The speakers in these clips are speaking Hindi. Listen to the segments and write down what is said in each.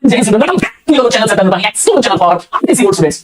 चैनल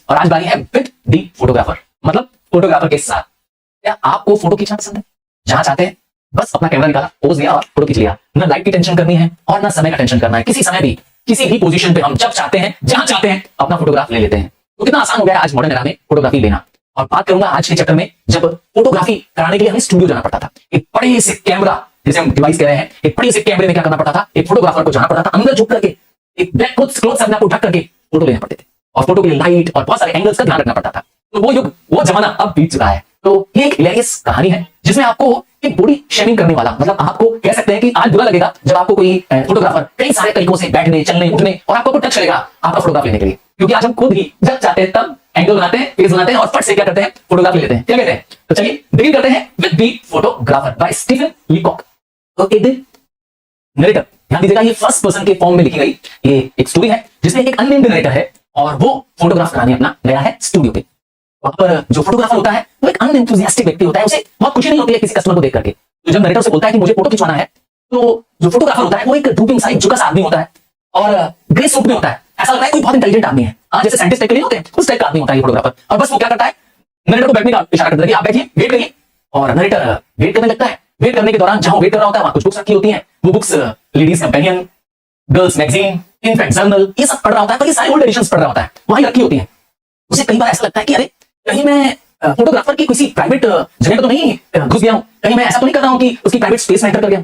और आज बारी है विद दी फोटोग्राफर, मतलब फोटोग्राफर के साथ। क्या आपको फोटो खींचना पसंद है? जहां चाहते हैं बस अपना कैमरा निकाला, पोज दिया और फोटो खींच लिया। ना लाइट की टेंशन करनी है और ना समय का टेंशन करना है। किसी समय भी किसी भी पोजीशन पे हम जब चाहते हैं जहां चाहते हैं अपना फोटोग्राफ ले लेते हैं। तो कितना आसान हो गया है आज मॉडर्न एरा में फोटोग्राफी लेना। और बात करूंगा आज के चक्कर में जब फोटोग्राफी कराने के लिए हमें स्टूडियो जाना पड़ता था। एक बड़े से कैमरा, जैसे हम डिवाइस कह रहे हैं, एक बड़े से कैमरे में क्या करना पड़ता था, एक फोटोग्राफर को जाना पड़ता था, अंदर झुक करके एक ब्लैक क्लोथ से अपने आप को ढक करके फोटो लेने पड़ते थे। और फोटो के लिए लाइट और बहुत सारे एंगल्स का ध्यान रखना पड़ता था। तो वो युग, वो जमाना अब बीत चुका है। तो ये एक हिलेरियस कहानी है जिसमें आपको एक बॉडी शेमिंग करने वाला, मतलब आपको कह सकते हैं कि आज बुरा लगेगा जब आपको कोई फोटोग्राफर कई सारे तरीकों से बैठने, चलने, उठने और आपको टच करेगा आपका फोटोग्राफ लेने के लिए। क्योंकि आज हम खुद ही जब चाहते हैं तब एंगल बनाते हैं, फेस बनाते हैं और फट से क्या करते हैं, फोटोग्राफ ले लेते हैं। क्या कहते हैं? तो चलिए बिगिन करते हैं with the photographer by Stephen Leacock. तो एक दिन नरेटर, ध्यान दीजिएगा, ये फर्स्ट पर्सन के फॉर्म में लिखी गई ये एक स्टोरी है जिसमें एक अननेम्ड नरेटर है और वो फोटोग्राफ कराने अपना गया है स्टूडियो पे। वहां पर जो फोटोग्राफर होता है वो एक अनएंथुसियास्टिक व्यक्ति होता है, उसे बहुत खुशी नहीं होती है किसी कस्टमर को देख करके। तो जब नरेटर से बोलता है कि मुझे फोटो खिंचवाना है, तो जो फोटोग्राफर होता है वो एक ड्रूपिंग सा, एक झुका सा आदमी होता है और ग्रे सूट में होता है। ऐसा लगता है कोई बहुत इंटेलिजेंट आदमी है, जैसे साइंटिस्ट टाइप के लिए होते हैं उस टाइप का आदमी होता है ये फोटोग्राफर। और बस वो क्या करता है, नरेटर को बैठने का इशारा करता है कि आप बैठिए, वेट करिए। और नरेटर वेट करने लगता है। वेट करने के दौरान जहां वेट कर रहा होता है वहां कुछ बुक्स रखी होती हैं। वो books ladies companion, girls magazine, in fact journal, ये सब पढ़ रहा होता है, पर ये सारे ओल्ड एडिशंस पढ़ रहा होता है, वहीं रखी होती हैं। उसे कई बार ऐसा लगता है कि अरे कहीं मैं फोटोग्राफर की किसी प्राइवेट जगह तो नहीं घुस गया हूं, कहीं मैं ऐसा तो नहीं कर रहा हूं कि उसकी प्राइवेट स्पेस में एंटर कर गया।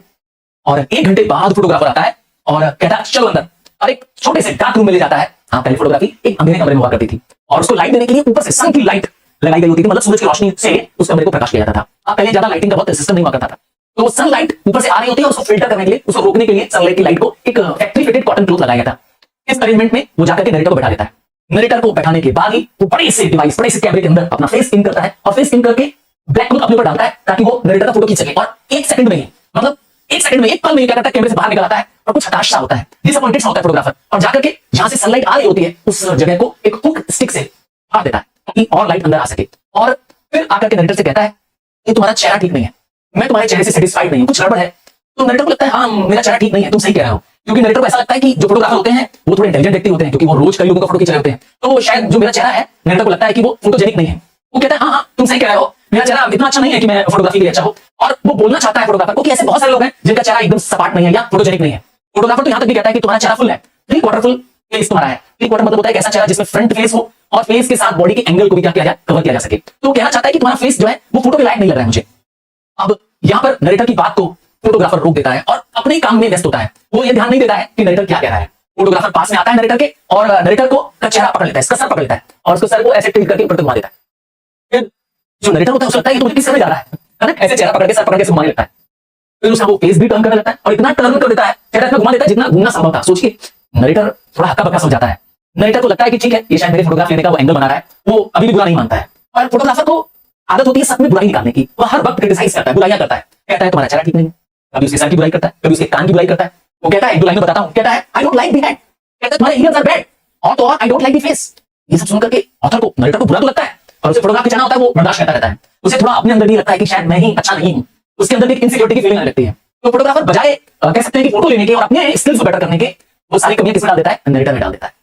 और 1 घंटे बाद फोटोग्राफर आता है और कहता है चलो अंदर, और एक छोटे से डार्क रूम में ले जाता है। हाँ, पहले फोटोग्राफी एक अंधेरे कमरे में हुआ करती थी और उसको लाइट देने के लिए ऊपर से सन की लाइट लगाई गई होती थी, मतलब सूरज की रोशनी से उस कमरे को प्रकाश किया जाता था। अब पहले ज्यादा लाइटिंग का बहुत सिस्टम नहीं हुआ करता था, तो सनलाइट ऊपर से आ रही होती है और उसको फिल्टर करने के लिए, उसको रोकने के लिए सनलाइट की लाइट को एक फैक्ट्री फिटेड कॉटन क्लॉथ लगाया गया था। इस अरेंजमेंट में वो जाकर के नरेटर को बैठा देता है। नरेटर को बैठाने के बाद ही वो बड़े से डिवाइस, बड़े से कैमरे के अंदर अपना फेस इन करता है और फेस इन करके ब्लैक क्लॉथ अपने ऊपर डालता है ताकि वो नरेटर का फोटो खींच सके। और 1 सेकंड में ही, मतलब 1 सेकंड में, एक पल में क्या करता है, कैमरे से बाहर निकल आता है और कुछ हताश सा होता है, डिसअपॉइंटेड सा होता है फोटोग्राफर, और जाकर के जहां से सनलाइट आ रही होती है उस जगह को एक हुक स्टिक से फाड़ देता है ताकि और लाइट अंदर आ सके। और फिर आकर के नरेटर से कहता है कि तुम्हारा चेहरा ठीक नहीं है, मैं तुम्हारे चेहरे से सेटिस्फाइड नहीं हूं, कुछ गड़बड़ है। तो नरेटर को लगता है हाँ मेरा चेहरा ठीक नहीं है, तुम सही कह रहे हो। क्योंकि नरेटर को ऐसा लगता है कि जो फोटोग्राफर होते हैं वो थोड़े इंटेलिजेंट व्यक्ति होते हैं, क्योंकि वो रोज कई लोगों का फोटो खींच रहे होते हैं। तो शायद जो मेरा चेहरा है, नरेटर को लगता है कि वो फोटोजेनिक नहीं है। वो कहता है हाँ हाँ तुम सही कह रहे हो, मेरा चेहरा इतना अच्छा नहीं है कि मैं फोटोग्राफी के लिए अच्छा हो। और वो बोलना चाहता है फोटोग्राफर को कि ऐसे बहुत सारे लोग हैं जिनका चेहरा एकदम सपाट नहीं है या फोटोजेनिक नहीं है। फोटोग्राफर तो यहाँ तक भी कहता है कि तुम्हारा चेहरा फुल है, 3/4 फुल फेस तुम्हारा है। 3/4 मतलब होता है एक ऐसा चेहरा जिसमें फ्रंट फेस हो और फेस के साथ बॉडी के एंगल को भी क्या किया जाए, कवर किया जा सके। तो कहना चाहता है कि तुम्हारा फेस जो है वो फोटो के लायक नहीं लग रहा है मुझे। अब यहाँ पर नरेटर की बात को फोटोग्राफर रोक देता है और अपने काम में व्यस्त होता है। वो ये ध्यान नहीं देता है कि नरेटर क्या कह रहा है। फोटोग्राफर पास में आता है नरेटर के और नरेटर को चेहरा पकड़ लेता है, इसका सर पकड़ लेता है और उसको सर को ऐसे टिल्ट करके ऊपर घुमा देता है। फिर जो नरेटर होता है उसे लगता है कि तो मुझे किस करने जा रहा है ना, ऐसे चेहरा पकड़ के, सर पकड़ के घुमाने लगता है। फिर उसका वो फेस भी टर्न करने लगता है और इतना टर्न कर देता है, चेहरा इतना घुमा देता है जितना घूमना संभव था। सोचिए, नरेटर थोड़ा हक्का बक्का समझ जाता है। नरेटर को लगता है कि ठीक है, ये शायद मेरे फोटोग्राफ लेने का वो एंगल बना रहा है, वो अभी भी बुरा नहीं मानता है। और फोटोग्राफर को आदत होती है सब में बुराई निकालने की, वो हर वक्त क्रिटिसाइज करता है, बुराइयां करता है, कहता है तुम्हारा चेहरा ठीक नहीं है, कभी उसके सर की बुराई करता है, कभी उसके कान की बुराई करता है। वो कहता है, 1-2 लाइन में बताता हूं, कहता है I don't like the head, कहता है तुम्हारे ईयर्स आर बैड, और तो और I don't like the face. ये सब सुनकर के ऑथर को, नरेटर को बुरा तो लगता है और उसे फोटोग्राफ खिंचाना होता है, वो बर्दाश्त करता रहता है। उसे थोड़ा अपने अंदर भी लगता है कि शायद मैं ही अच्छा नहीं हूं, उसके अंदर भी एक इनसिक्योरिटी की फीलिंग आने लगती है। तो फोटोग्राफर बजाय कह सकते हैं कि फोटो लेने के और अपने स्किल्स को बेटर करने के, वो सारी कमियां किसमें डाल देता है, नरेटर में डाल देता है।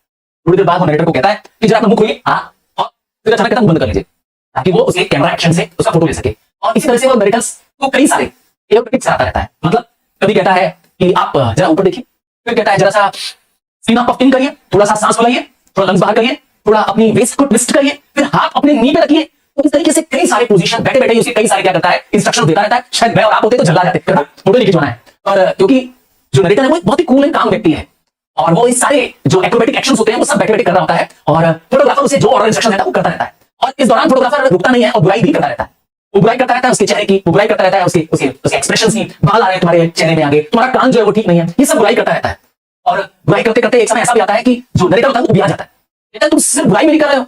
थोड़ी देर बाद वो नरेटर को कहता है कि जरा अपना मुंह खोलिए, हाँ, और फिर अचानक कहता है बंद कर लीजिए ताकि वो उसके कैमरा एक्शन से उसका फोटो ले सके। और इसी तरह से वो नरेटर्स को कई सारे टिप्स आता रहता है। मतलब कभी कहता है कि आप जरा ऊपर देखिए, फिर कहता है जरा सा सीना पफ इन करिए, थोड़ा सा सांस फुलाइए, थोड़ा लंग्स बाहर करिए, थोड़ा अपनी वेस्ट को ट्विस्ट करिए, फिर हाथ अपने नी पे रखिए। तो इस तरीके से कई सारे पोजीशन बैठे बैठे उसके कई सारे क्या करता है, इंस्ट्रक्शन देता रहता है। शायद मैं और आप होते तो जल्ला जाते, फोटो लेके जाना है। और क्योंकि जो नरेटर है वो एक बहुत ही कूल एंड काम व्यक्ति है और वो इस सारे जो एक्रोबैटिक एक्शंस होते हैं वो सब बैठे बैठे कर रहा होता है और फोटोग्राफर उसे जो ऑर्डर इंस्ट्रक्शन देता है वो करता रहता है। और इस दौरान फोटोग्राफर रुकता नहीं है और बुराई भी करता रहता है। वो बुराई करता रहता है उसके चेहरे की, वो बुराई करता रहता है उसके एक्सप्रेशंस की, बाल आ रहे हैं तुम्हारे चेहरे में आगे, तुम्हारा कान जो है वो ठीक नहीं है, ये सब बुराई करता रहता है। और बुराई करते करते एक समय ऐसा भी आता है कि जो नरेटर होता है वो भी आ जाता है, कहता है तुम सिर्फ बुराई में नहीं कर रहे हो।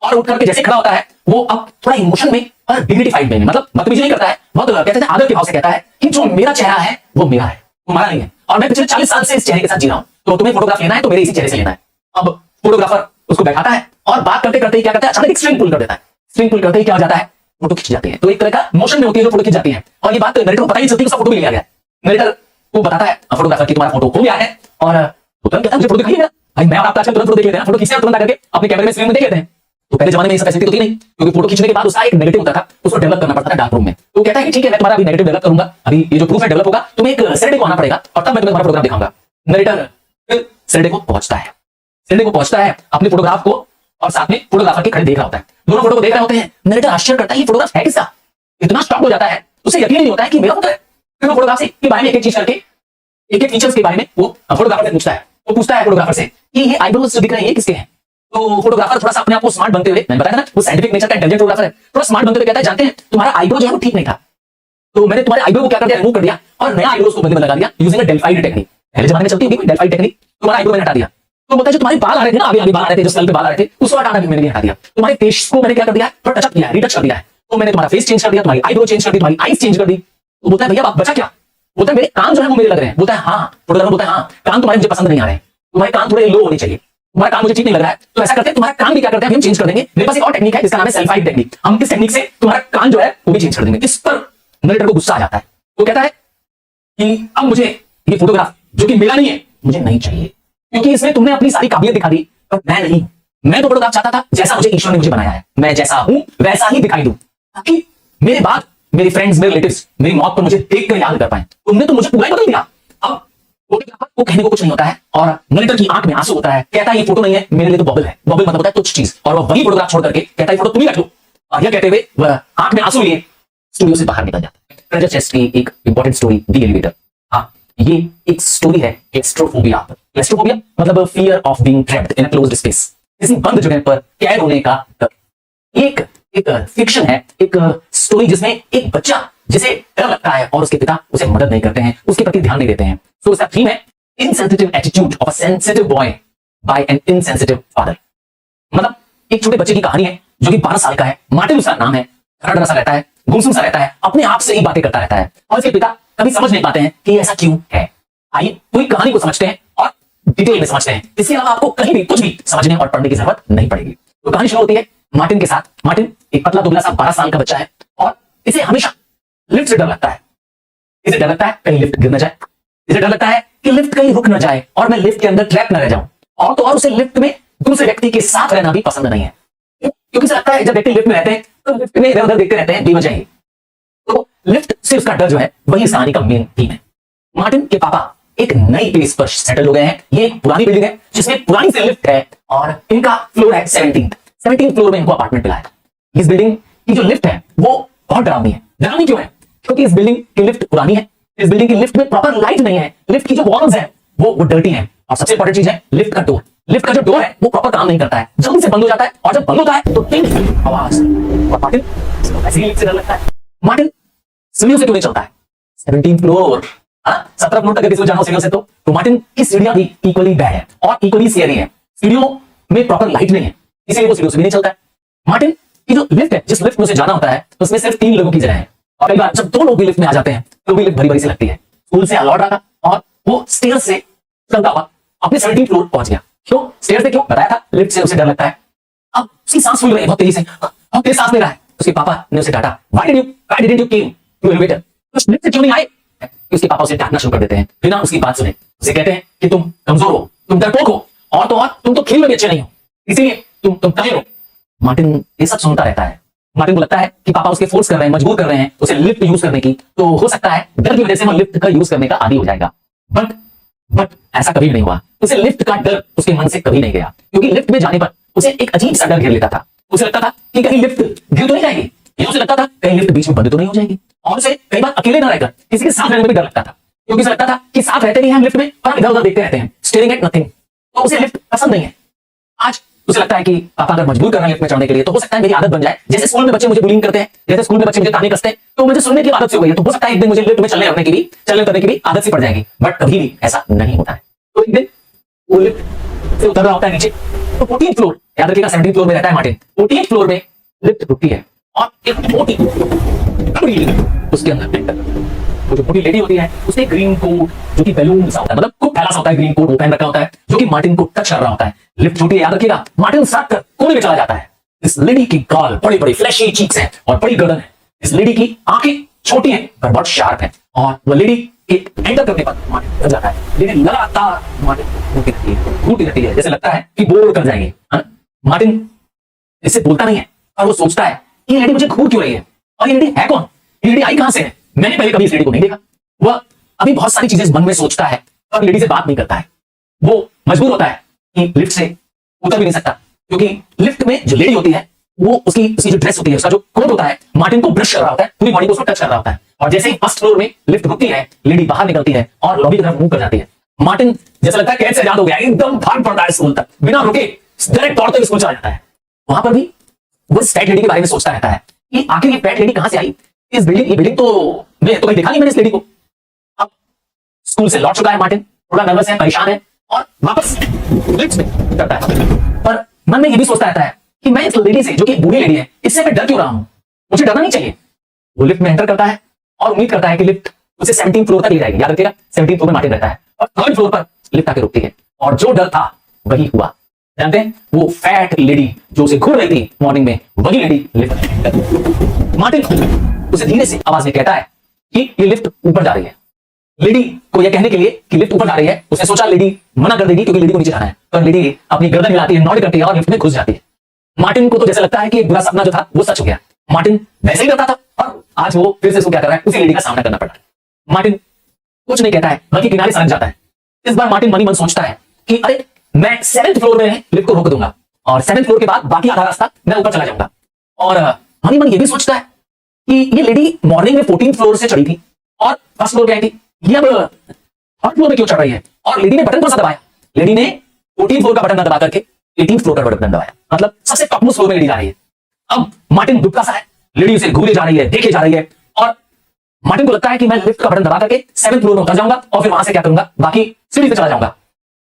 और उठ करके जैसे खड़ा होता है वो अब थोड़ा इमोशन में और डिग्निफाइड में, मतलब बदतमीजी नहीं करता है, बहुत कहते हैं आदर के भाव से कहता है कि जो मेरा चेहरा है वो मेरा है, तुम्हारा नहीं है, और मैं पिछले 40 साल से इस चेहरे के साथ जी रहा हूं, तो तुम्हें फोटोग्राफ लेना है तो मेरे इसी चेहरे से लेना है। अब फोटोग्राफर उसको बैठाता है और बात करते करते क्या करता है, अचानक स्ट्रिंग पुल कर देता है। स्ट्रिंग पुल करते ही क्या हो जाता है, फोटो खींच जाती है। तो एक तरह का मोशन में होती है जो फोटो खींच जाती है। और ये बात नरेटर को पता ही नहीं चलती, उसका फोटो भी लिया गया। नरेटर को बताता है फोटोग्राफर की तुम्हारा फोटो हो गया है और तुरंत कहता है मुझे फोटो दिखाइए मेरा। भाई मैं और आप आजकल तुरंत फोटो देख लेते हैं, फोटो खींचते हैं तुरंत आकर के अपने कैमरे में स्क्रीन में देख लेते हैं। तो पहले जमाने में ये सब फैसिलिटी तो थी नहीं, क्योंकि फोटो खींचने के बाद उसका एक नेगेटिव होता था, उसको डेवलप करना पड़ता था डार्क रूम में। तो कहता है कि ठीक है मैं तुम्हारा अभी नेगेटिव डेवलप करूंगा, अभी ये जो प्रूफ है डेवलप होगा, तुम्हें एक सैटरडे को आना पड़ेगा और तब मैं तुम्हें तुम्हारा फोटोग्राफ दिखाऊंगा। नरेटर सैटरडे को पहुंचता है, सैटरडे को पहुंचता है अपने फोटोग्राफ को और साथ में फोटोग्राफर के खड़े देख रहा होता है, दोनों फोटो को देख रहे होते हैं। नरेटर आश्चर्य करता है ये फोटोग्राफ है किसका, इतना शॉक हो जाता है, उसे यकीन नहीं होता है कि मेरा फोटो है। फिर वो फोटोग्राफ के बारे में एक एक चीज करके एक एक फीचर्स के बारे में वो फोटोग्राफर से पूछता है। वो पूछता है फोटोग्राफर से कि ये आईब्रोज जो दिख रहे हैं ये किसके हैं। तो फोटोग्राफर थोड़ा सा अपने आप को स्मार्ट बनते हुए, मैंने बताया ना वो साइंटिफिक नेचर का इंटेलिजेंट फोटोग्राफर है, थोड़ा स्मार्ट बनते हुए कहता है जानते हैं तुम्हारा आईब्रो जो है वो ठीक नहीं था, तो मैंने तुम्हारे आईब्रो को क्या कर दिया, रिमूव कर दिया और नया आईब्रोज को बदले में लगा दिया यूजिंग अ डेल्फाइड टेक्निक। पहले जमाने में चलती होगी डेल्फाइड टेक्निक, तुम्हारा आईब्रो मैंने हटा दिया। तो बोलता है जो तुम्हारे बाल आ रहे थे ना, आगे बाल आ रहे थे, जो स्कल पे बाल आ रहे थे उसको हटाना भी मैंने हटा दिया। तुम्हारे फेस को मैंने क्या कर दिया, थोड़ा टचअप किया, रीटच कर दिया है। तो मैंने तुम्हारा फेस चेंज कर दिया, तुम्हारी आईब्रो चेंज कर दी, तुम्हारी आईज चेंज कर दी। तो बोलता है भैया बचा क्या, बोलता है मेरे कान जो है वो मेरे लग रहे हैं। बोलता है हाँ, फोटोग्राफर बोलता है हाँ कान तुम्हारे मुझे पसंद नहीं आ रहे हैं, तुम्हारे कान थोड़े लो होने चाहिए, तुम्हारा कान मुझे ठीक नहीं लग रहा है। तो ऐसा करते हैं तुम्हारा कान भी क्या करते हैं हम चेंज कर देंगे। मेरे पास एक और टेक्निक है जिसका नाम है सल्फाइड टेक्निक, हम इस टेक्निक से तुम्हारा कान जो है वो भी चेंज कर देंगे। इस पर नरेटर को गुस्सा आ जाता है, वो कहता है कि अब मुझे ये फोटोग्राफ जो कि मेरा नहीं है मुझे नहीं चाहिए, क्योंकि इसमें तुमने अपनी सारी काबिलियत दिखा दी पर मैं नहीं। मैं तो फोटोग्राफ चाहता था जैसा मुझे ईश्वर ने मुझे बनाया है, मैं जैसा हूं वैसा ही दिखाई दूं, ताकि मेरे बाद मेरे फ्रेंड्स मेरे रिलेटिव्स मेरी मौत पर मुझे देखकर याद कर पाए। तुमने तो मुझे पूरा ही बदल दिया। अब फोटोग्राफर को कहने को कुछ नहीं होता है और नरेटर की आंख में आंसू होता है, कहता है ये फोटो नहीं है मेरे लिए तो बबल है। बबल मतलब होता है तुच्छ चीज, और वह वही फोटोग्राफ छोड़ करके कहता है फोटो तुम ही रख लो। और यह कहते हुए वह आंख में आंसू लिए स्टूडियो से बाहर निकल जाता है। ट्रेजर चेस्ट की एक इंपॉर्टेंट स्टोरी द एलिवेटर। हाँ ये एक स्टोरी है क्लैस्ट्रोफोबिया पर। क्लैस्ट्रोफोबिया मतलब fear of being trapped in a closed space, किसी बंद जगह पर कैद होने का डर। एक फिक्शन है, एक स्टोरी जिसमें एक बच्चा जिसे डर लगता है और उसके पिता उसे मदद नहीं करते हैं, उसके प्रति ध्यान नहीं देते हैं। तो इसका थीम है insensitive attitude of a sensitive boy by an insensitive father. मतलब एक छोटे बच्चे की कहानी है जो कि 12 साल का है, मार्टिन उसका नाम है, डरा सा रहता है, गुमसुम सा रहता है, अपने आप से ही बातें करता रहता है और उसके पिता कभी समझ नहीं पाते हैं कि ऐसा क्यों है। आइए पूरी कहानी को समझते हैं और डिटेल में समझते हैं, इसके अलावा आपको कहीं भी कुछ भी समझने और पढ़ने की जरूरत नहीं पड़ेगी। तो कहानी शुरू होती है मार्टिन के साथ। मार्टिन एक पतला दुबला सा 12 साल का बच्चा है और इसे हमेशा लिफ्ट से डर लगता है। इसे डर लगता है कहीं लिफ्ट गिर न जाए, इसे डर लगता है कि लिफ्ट कहीं रुक न जाए और मैं लिफ्ट के अंदर ट्रैप न रह जाऊं। और तो और उसे लिफ्ट में दूसरे व्यक्ति के साथ रहना भी पसंद नहीं है, क्योंकि उसे लगता है जब व्यक्ति लिफ्ट में रहते हैं तो लिफ्ट में इधर उधर देखते रहते हैं बेवजह ही। तो लिफ्ट से उसका डर जो है वही इस कहानी का मेन थीम है। मार्टिन के पापा एक नई प्लेस पर सेटल हो गए हैं। ये एक पुरानी बिल्डिंग है जिसमें पुरानी से लिफ्ट है और इनका फ्लोर है 17th फ्लोर में इनको अपार्टमेंट मिला है। इस बिल्डिंग की जो लिफ्ट है वो बहुत डरावनी है। डरावनी क्यों है, क्योंकि इस बिल्डिंग की लिफ्ट पुरानी है, इस बिल्डिंग की लिफ्ट में प्रॉपर लाइट नहीं है, लिफ्ट की जो वॉल्स है वो डर्टी है और सबसे इंपॉर्टेंट चीज है लिफ्ट का डोर। लिफ्ट का जो डोर है वो प्रॉपर काम नहीं करता है, जल्दी से बंद हो जाता है और जब बंद होता है तो टिंग आवाज। और मार्टिन ऐसे ही लिफ्ट से डर लगता है। मार्टिन सीढ़ियों से क्यों नहीं चलता है, 17th फ्लोर 17 फ्लोर तक किसी को जाना हो सीढ़ियों से तो मार्टिन की सीढ़ियां भी इक्वली बैड है और इक्वली स्केरी है। सीढ़ियों में प्रॉपर लाइट नहीं है, इसीलिए वो सीढ़ियों से भी नहीं चलता है। मार्टिन की जो लिफ्ट है, जिस लिफ्ट में उसे जाना होता है उसमें सिर्फ 3 लोगों की जगह है और कई बार जब 2 लोग भी लिफ्ट में आ जाते हैं तो भी लिफ्ट भरी भरी से लगती है। स्कूल से लौट रहा था और वो स्टेयर से चलता हुआ अपने 17th फ्लोर पहुंच गया। क्यों स्टेयर से, क्यों बताया था, लिफ्ट से उसे डर लगता है। अब उसकी सांस फूल रही है बहुत तेजी से, बहुत तेज सांस ले रहा है। उसके पापा ने उसे डांटा, why didn't you came to elevator, तो लिफ्ट से क्यों नहीं आए। उसके पापा उसे डांटना शुरू कर देते हैं बिना उसकी बात सुने। उसे कहते हैं कि तुम कमजोर हो, तुम डरपोक हो और तो और तुम तो खेल में भी अच्छे नहीं हो, इसीलिए तुम तले हो। मार्टिन ये सब सुनता रहता है। मार्टिन को लगता है कि पापा उसके फोर्स कर रहे हैं, मजबूर कर रहे हैं उसे लिफ्ट यूज करने की, तो हो सकता है डर की वजह से वो लिफ्ट का यूज करने का आदी हो जाएगा। बट ऐसा कभी नहीं हुआ। उसे लिफ्ट का डर उसके मन से कभी नहीं गया, क्योंकि लिफ्ट में जाने पर उसे एक अजीब सा डर घेर लेता था। उसे लगता था कि कहीं लिफ्ट गिर तो नहीं जाएगी, या उसे लगता था कहीं लिफ्ट बीच में बंद तो नहीं हो जाएगी। और उसे कई बार अकेले न रहकर किसी के साथ रहने में भी डर लगता था, क्योंकि उसे लगता था कि साथ रहते नहीं हम लिफ्ट में पर इधर उधर देखते रहते हैं, स्टेयरिंग एट नथिंग। तो उसे लिफ्ट पसंद नहीं है। आज उसे लगता है कि पापा अगर मजबूर कर रहे हैं लिफ्ट में चढ़ने के लिए तो हो सकता है मेरी आदत बन जाए। जैसे स्कूल में बच्चे मुझे बुलिंग करते हैं, जैसे स्कूल में बच्चे मुझे ताने कसते हैं, तो मुझे सुनने की आदत से हो गई है, तो हो सकता है एक दिन मुझे लिफ्ट में चलने करने की भी आदत सी पड़ जाएगी। बट कभी भी ऐसा नहीं होता है। तो एक दिन वो लिफ्ट से उतर रहा होता है नीचे, तो 14th फ्लोर, याद रखिएगा 17th फ्लोर में रहता है मार्टिन, 14th फ्लोर में लिफ्ट रुकती है और एक मोटी उसके अंदर एंटर। वो जो मोटी लेडी होती है उसने ग्रीन कोट जो कि बैलून सा होता है, मतलब खूब फैला सा होता है, ग्रीन कोट वो पहन रखा होता है जो कि मार्टिन को टच कर रहा होता है। लिफ्ट छोटी है, याद रखिएगा। मार्टिन साथ कर कोने में चला जाता है। इस लेडी की गाल बड़ी बड़ी फ्लैशी चीक्स हैं और बड़ी गर्दन है। इस लेडी की आंखें छोटी हैं पर बहुत शार्प है और वो लेडी कि एंटर करने पर मार्टिन डर जाता है, लेकिन लगातार मार्टिन घूमती रहती है, जैसे लगता है कि बोर कर जाएंगे। मार्टिन इससे बोलता नहीं है और वो सोचता है कि ये लेडी मुझे घूर क्यों रही है, और ये लेडी है कौन, ये लेडी आई कहां से है, मैंने पहले कभी इस लेडी को नहीं देखा। वह अभी बहुत सारी चीजें मन में सोचता है और लेडी से बात नहीं करता है। वो मजबूर होता है कि लिफ्ट से उतर भी नहीं सकता, क्योंकि लिफ्ट में जो लेडी होती है वो उसकी जो ड्रेस होती है, उसका जो कोट होता है, मार्टिन को ब्रश कर रहा होता है, पूरी बॉडी को उसको टच कर रहा होता है। और जैसे ही फर्स्ट फ्लोर में लिफ्ट रुकती है, लेडी बाहर निकलती है और लॉबी की तरफ मूव कर जाती है। मार्टिन जैसा लगता है कैद से आजाद हो गया, एकदम भाग पड़ता है स्कूल तक, बिना रुके डायरेक्ट दौड़ते हुए स्कूल चला जाता है। वहां पर भी वो इस फैट लेडी के बारे में सोचता रहता है कि आखिर ये फैट लेडी कहां से आई, इस बिल्डिंग, ये बिल्डिंग तो मैं तो कहीं देखा नहीं मैंने इस लेडी को। अब स्कूल से लौट चुका है मार्टिन, थोड़ा नर्वस है, परेशान है और वापस लिफ्ट में उतरता है। पर मन में ये भी सोचता रहता है कि मैं इस लेडी से, जो कि बूढ़ी लेडी है, इससे मैं डर क्यों रहा हूं, मुझे डरना नहीं चाहिए। वो लिफ्ट में एंटर करता है और उम्मीद करता है कि लिफ्ट उसे 17 फ्लोर तक ले जाएगी। याद रखिएगा 17 फ्लोर में मार्टिन रहता है और 3rd फ्लोर पर लिफ्ट आके रुकती है और जो डर था वही हुआ। जानते हैं, वो फैट लेडी जो उसे घूर रही थी मॉर्निंग में, वही लेडी लिफ्ट। मार्टिन उसे धीरे से आवाज में कहता है कि ये लिफ्ट ऊपर जा रही है। लेडी को यह कहने के लिए कि लिफ्ट ऊपर जा रही है, उसने सोचा लेडी मना कर देगी क्योंकि लेडी को नीचे जाना है, पर लेडी अपनी गर्दन हिलाती है, नॉड करती है और लिफ्ट में घुस जाती है। मार्टिन को तो जैसा लगता है कि एक बुरा सपना जो था वो सच हो गया। मार्टिन वैसे ही डरता था और आज वो फिर से उसको क्या कर रहा है, उसी लेडी का सामना करना पड़ रहा है। मार्टिन कुछ नहीं कहता है, बल्कि किनारे सरक जाता है। इस बार मार्टिन मनी मन सोचता है कि अरे मैं 7th फ्लोर में लिफ्ट को रोक दूंगा और 7th फ्लोर के बाद बाकी आधा रास्ता मैं ऊपर चला जाऊंगा। और मनी मन ये भी सोचता है कि ये लेडी मॉर्निंग में 14th फ्लोर से चढ़ी थी और फर्स्ट फ्लोर पे आई थी, ये अब 3rd फ्लोर में क्यों चढ़ रही है। और लेडी ने बटन कौन सा दबाया, लेडी ने 14th फ्लोर का बटन ना दबा करके 18th फ्लोर का बटन दबाया, मतलब सबसे टॉपमोस्ट फ्लोर में लेडी जा रही है। अब मार्टिन दुबका सा है, लेडी उसे घूरे जा रही है, देखे जा रही है और मार्टिन को लगता है कि मैं लिफ्ट का बटन दबा करके 7th फ्लोर में उतर जाऊंगा और फिर वहां से क्या करूंगा, बाकी सीढ़ी पे चला जाऊंगा।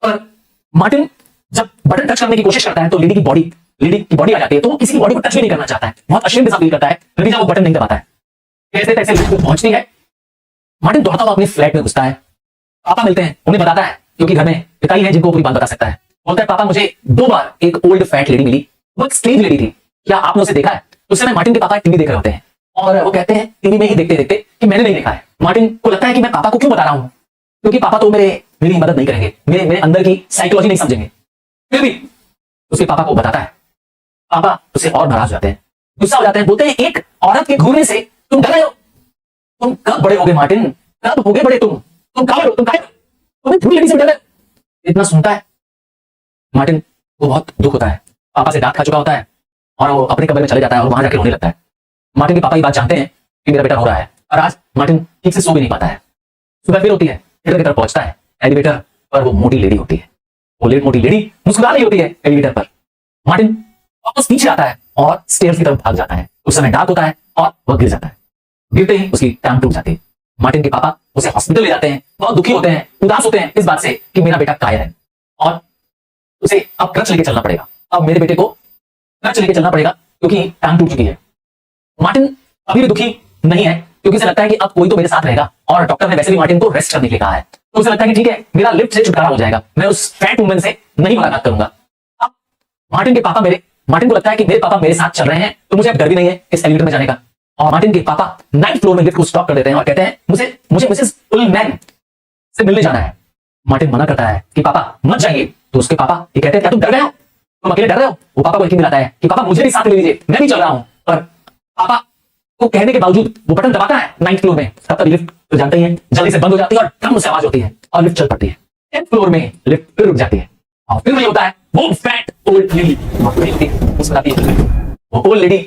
पर मार्टिन जब बटन टच करने की कोशिश करता है तो लेडी की बॉडी आ जाती है, तो वो किसी की बॉडी को टच भी नहीं करना चाहता है, बहुत अशेम्ड सा फील करता है, लेकिन वो बटन नहीं दबाता है। कैसे तैसे लिफ्ट पहुंचती है, मार्टिन दौड़ता हुआ अपने फ्लैट में घुसता है। पापा मिलते हैं, उन्हें बताता है क्योंकि घर में पिता ही है जिनको पूरी बात बता सकता है। बोलता है पापा मुझे 2 बार एक ओल्ड फैट लेडी मिली, वो एक स्ट्रेंज लेडी थी, क्या आपने उसे देखा है। उस समय मार्टिन के पापा टीवी देख रहे होते हैं और वो कहते हैं टीवी में ही देखते देखते कि मैंने नहीं देखा है। मार्टिन को लगता है कि मैं पापा को क्यों बता रहा हूं, क्योंकि पापा तो मेरी मदद नहीं करेंगे, मेरे अंदर की साइकोलॉजी नहीं समझेंगे। फिर भी उसके पापा को बताता है। पापा उसे और नाराज हो जाते हैं, गुस्सा हो जाते हैं, बोलते हैं एक औरत के घूरने से तुम डर रहे हो, तुम कब बड़े होगे मार्टिन, कब होगे बड़े, तुम कहां हो, तुम्हें बूढ़ी लेडी से डर रहे हो। इतना सुनता है मार्टिन को बहुत दुख होता है, पापा से डांट खा चुका होता है और वो अपने कमरे में चले जाता है और वहां जाकर रोने लगता है। मार्टिन के पापा ये बात जानते हैं कि मेरा बेटा रो रहा है और आज मार्टिन ठीक से सो भी नहीं पाता है। सुबह फिर होती है, थिएटर की तरफ पहुंचता है, एलिवेटर पर वो मोटी लेडी होती है, वो मोटी लेडी मुस्कुरा रही होती है एलिवेटर पर। मार्टिन वापस पीछे आता है और स्टेयर्स की तरफ भाग जाता है। उस समय डार्क होता है और वह गिर जाता है, गिरते ही उसकी टांग टूट जाती है। मार्टिन के पापा उसे हॉस्पिटल ले जाते हैं, बहुत दुखी होते हैं, उदास होते हैं इस बात से कि मेरा बेटा कायर है और उसे अब क्रच लेके चलना पड़ेगा, अब मेरे बेटे को क्रच लेके चलना पड़ेगा क्योंकि टांग टूट चुकी है। मार्टिन अभी भी दुखी नहीं है क्योंकि उसे लगता है कि अब कोई तो मेरे साथ रहेगा और डॉक्टर ने वैसे भी मार्टिन को रेस्ट करने के लिए कहा है, तो उसे लगता है कि ठीक है मेरा लिफ्ट से छुटकारा हो जाएगा, मैं उस फैट वुमन से नहीं मुलाकात करूंगा। अब मार्टिन को लगता है कि मेरे पापा मेरे साथ चल रहे हैं तो मुझे अब डर भी नहीं है इस एलिवेटर में जाने का। और मार्टिन के पापा 9th फ्लोर में लिफ्ट को स्टॉप कर देते हैं और कहते हैं मुझे मिसेस उलमैन से मिलने जाना है। मार्टिन मना करता है कि पापा मत जाइए, तो उसके पापा ये कहते हैं क्या तुम डर गए हो, तुम अकेले डर रहे हो। वो पापा को यकीन दिलाता है कि पापा मुझे भी साथ ले लीजिए, मैं भी चल रहा हूं। पर पापा को कहने के बावजूद वो बटन दबाता है 9th फ्लोर में, तब तक लिफ्ट तो जानते ही हैं जल्दी से बंद हो जाती है और धम से आवाज होती है और लिफ्ट चल पड़ती है। 10th फ्लोर में लिफ्ट फिर रुक जाती है और फिर वही होता है, वो फैट ओल्ड लेडी मुस्कुराती है। वो ओल्ड लेडी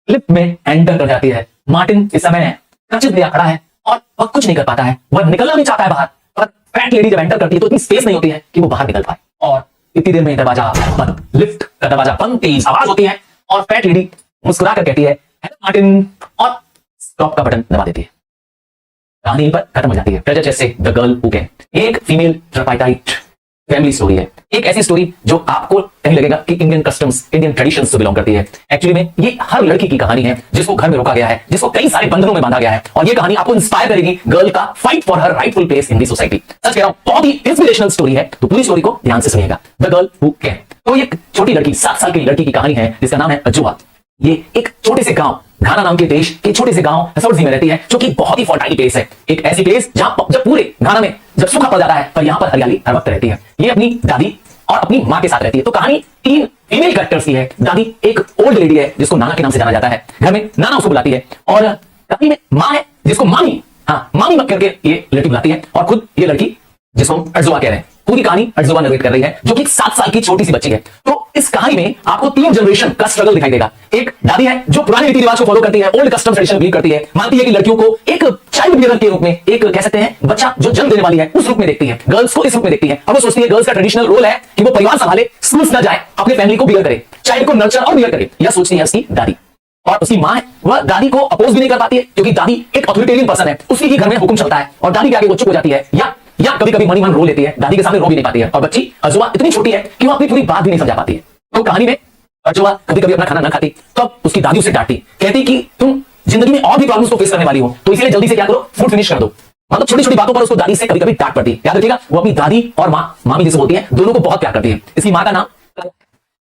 लिफ्ट में एंटर कर जाती है। मार्टिन इस समय क्रचित लिया खड़ा है और वह कुछ नहीं कर पाता है, वह निकलना भी चाहता है बाहर, पर फैट लेडी जब एंटर करती है तो इतनी स्पेस नहीं होती है कि वो बाहर निकल पाए और इतनी देर में दरवाजा बंद, लिफ्ट का दरवाजा बंद, तेज आवाज होती है और फैट लेडी मुस्कुरा कर कहती है हेलो मार्टिन और स्टॉप का बटन दबा देती है। कहानी पर खत्म हो जाती है। ट्रेजर चेस्ट से द गर्ल हू कैन, एक फीमेल ट्राइपाइटाइट फैमिली स्टोरी है, एक ऐसी स्टोरी जो आपको कहीं लगेगा कि इंडियन कस्टम्स, इंडियन ट्रेडिशंस से बिलोंग करती है। एक्चुअली में ये हर लड़की की कहानी है जिसको घर में रोका गया है, जिसको कई सारे बंधनों में बांधा गया है, और ये कहानी आपको इंस्पायर करेगी गर्ल का fight for her rightful place in the society. सच कह रहा हूं, बहुत ही इंस्पिरेशनल स्टोरी है, तो पूरी स्टोरी को ध्यान से सुनिएगा। द गर्ल हू कैन, तो एक छोटी लड़की 7 साल की लड़की की कहानी है जिसका नाम है अजूबा। ये एक छोटे से गांव, घाना नाम के देश के छोटे से गांव हसौडजी में रहती है, जो कि बहुत ही फर्टाइल प्लेस है। एक ऐसी प्लेस जहां जब पूरे घाना में जब सूखा पड़ जाता है पर यहां पर हरियाली हर वक्त रहती है। ये अपनी दादी और अपनी मां के साथ रहती है। तो कहानी 3 फीमेल कैरेक्टर्स की है। दादी एक ओल्ड लेडी है जिसको नाना के नाम से जाना जाता है, घर में नाना उसको बुलाती है। और कहानी में मां है जिसको मामी, मामी मत करके ये लड़की बुलाती है। और खुद ये लड़की जिसको हम अर्जुआ कह रहे हैं, पूरी कहानी अर्जुआ नरेट कर रही है, जो कि 7 साल की छोटी सी बच्ची है। तो इस कहानी में आपको 3 जनरेशन का स्ट्रगल दिखाई देगा। एक दादी है जो पुराने रीति रिवाज को फॉलो करती है, ओल्ड कस्टम ट्रेडिशन बिलीव करती है, मानती है कि लड़कियों को एक चाइल्ड बिहेवियर के रूप में, एक कह सकते हैं बच्चा जो जन्म देने वाली है उस रूप में देखती है, गर्ल्स को इस रूप में देखती है। अब वो सोचती है गर्ल्स का ट्रेडिशनल रोल है कि वो परिवार संभाले, स्कूल्स ना जाए, अपने फैमिली को बियर करे, चाइल्ड को नर्चर और बियर करे। यह सोचती है उसकी दादी। और उसकी मां है, वह दादी को अपोज भी नहीं कर पाती है, क्योंकि दादी एक अथॉरिटेरियन पर्सन है, उसके ही घर में हुक्म चलता है और दादी के आगे वो चुप हो जाती है या कभी कभी मनी मन रो लेती है, दादी के सामने रो भी नहीं पाती है। और बच्ची अर्जुआ इतनी छोटी है कि वो अपनी पूरी बात भी नहीं समझा पाती है। तो कहानी में अर्जुआ कभी कभी अपना खाना ना खाती, तब उसकी दादी उसे डांटती, कहती कि तुम जिंदगी में और भी प्रॉब्लम्स को फेस करने वाली हो, तो इसलिए जल्दी से क्या करो, फूड फिनिश कर दो। मतलब छोटी छोटी बातों पर उसको दादी से कभी कभी डांट पड़ती है। याद रखिएगा, वो अपनी दादी और मामी जिसे बोलती है, दोनों को बहुत प्यार करती है। इसकी मां का नाम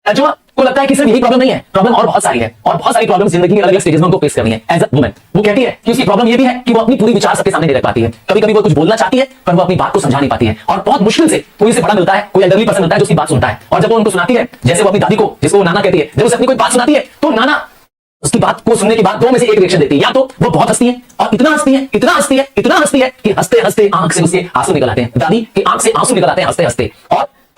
अर्जुआ को लगता है कि सिर्फ यही प्रॉब्लम नहीं है, प्रॉब्लम और बहुत सारी है, और बहुत सारी प्रॉब्लम जिंदगी में अलग अलग स्टेजेस में उनको फेस करनी है एज अ वुमन। वो कहती है कि उसकी प्रॉब्लम ये भी है कि वो अपनी पूरी विचार सबके सामने नहीं रख पाती है। कभी कभी वो कुछ बोलना चाहती है पर वो अपनी बात को समझा नहीं पाती है, और बहुत मुश्किल से कोई उसे बड़ा मिलता है, कोई एल्डरली पर्सन मिलता है जो उसकी बात सुनता है। और जब वो उनको सुनाती है, जैसे वो अपनी दादी को, जिसको वो नाना कहती है, जब उसे अपनी कोई बात सुनाती है तो नाना उसकी बात को सुनने के बाद 2 में से एक रिएक्शन देती है। या तो वो बहुत हंसती है, और इतना हंसती है, इतना हंसती है, इतना हंसती है कि हंसते हंसते आंख से उसके आंसू निकल आते हैं। दादी की आंख से आंसू निकल आते हैं हंसते हंसते।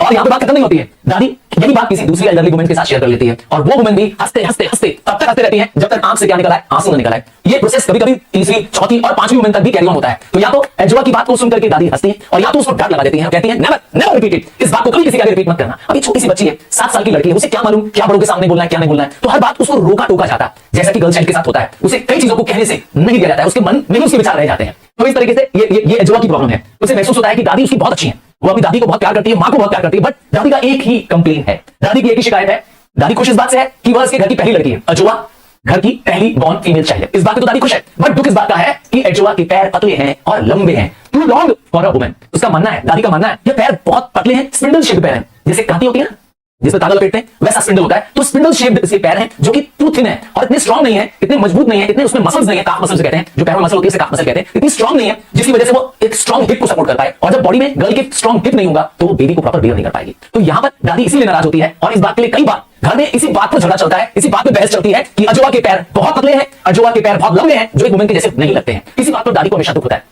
और यहां पे बात खत्म नहीं होती है, दादी यही बात किसी दूसरी एल्डरली वुमन के साथ शेयर कर लेती है, और वो वुमन भी हंसते हंसते हंसते तब तक हंसते रहती है जब तक आंख से क्या निकल आए, आंसू ना निकल आए। ये प्रोसेस कभी कभी तीसरी, चौथी और 5वीं वुमन तक भी कैरी ऑन होता है। तो या तो अर्जुआ की बात को सुनकर के दादी हंसती है, और या तो उसको डर लगा देती है, कहती है नेवर नेवर रिपीट इट, इस बात को कभी किसी के आगे रिपीट मत करना। अभी छोटी सी बच्ची है, 7 साल की लड़की है, उसे क्या मालूम क्या बड़ों के सामने बोलना है क्या नहीं बोलना है। तो हर बात उसको रोका टोका जाता है, जैसा कि गर्ल चाइल्ड के साथ होता है। उसे कई चीजों को कहने से नहीं दिया जाता है, उसके मन में उसके विचार रह जाते हैं। तो इस तरीके से ये अर्जुआ की प्रॉब्लम है। उसे महसूस होता है कि दादी उसकी बहुत अच्छी है, वो अपनी दादी को बहुत प्यार करती है, मां को बहुत प्यार करती है, बट दादी का एक ही कंप्लेन है, दादी की एक ही शिकायत है। दादी खुश इस बात से है कि वह इसके घर की पहली लड़की है, अर्जुआ घर की पहली बॉर्न फीमेल चाइल्ड है, इस बात पे तो दादी खुश है। बट दुख इस बात का है कि अर्जुआ के पैर पतले हैं और लंबे हैं, too long for a woman. उसका मानना है, दादी का मानना है, ये पैर बहुत पतले हैं, स्पिंडल शेप्ड पैर हैं, जैसे कांटी होती है ना जिसमें तागा लपेटते हैं, वैसा स्पिंडल होता है। तो स्पिंडल शेप्ड इसके पैर हैं, जो कि टू थिन है और इतने स्ट्रांग नहीं है, इतने मजबूत नहीं है, इतने उसमें मसल्स नहीं है, काफ मसल्स कहते हैं, जो पैर में मसल होती है उसे काफ मसल कहते हैं, इतनी स्ट्रांग नहीं है जिसकी वजह से वो एक स्ट्रांग हिप को सपोर्ट कर पाए। और जब बॉडी में गर्ल के स्ट्रांग हिप नहीं होगा तो वो बेबी को प्रॉपर बियर नहीं कर पाएगी। तो यहां पर दादी इसीलिए नाराज होती है, और इस बात के लिए कई बार घर में इसी बात पर झगड़ा चलता है, इसी बात पर बहस चलती है कि अर्जुआ के पैर बहुत पतले हैं, अर्जुआ के पैर बहुत लंबे हैं, जो एक वुमन के जैसे नहीं लगते हैं। इसी बात पर दादी को हमेशा दुख होता है,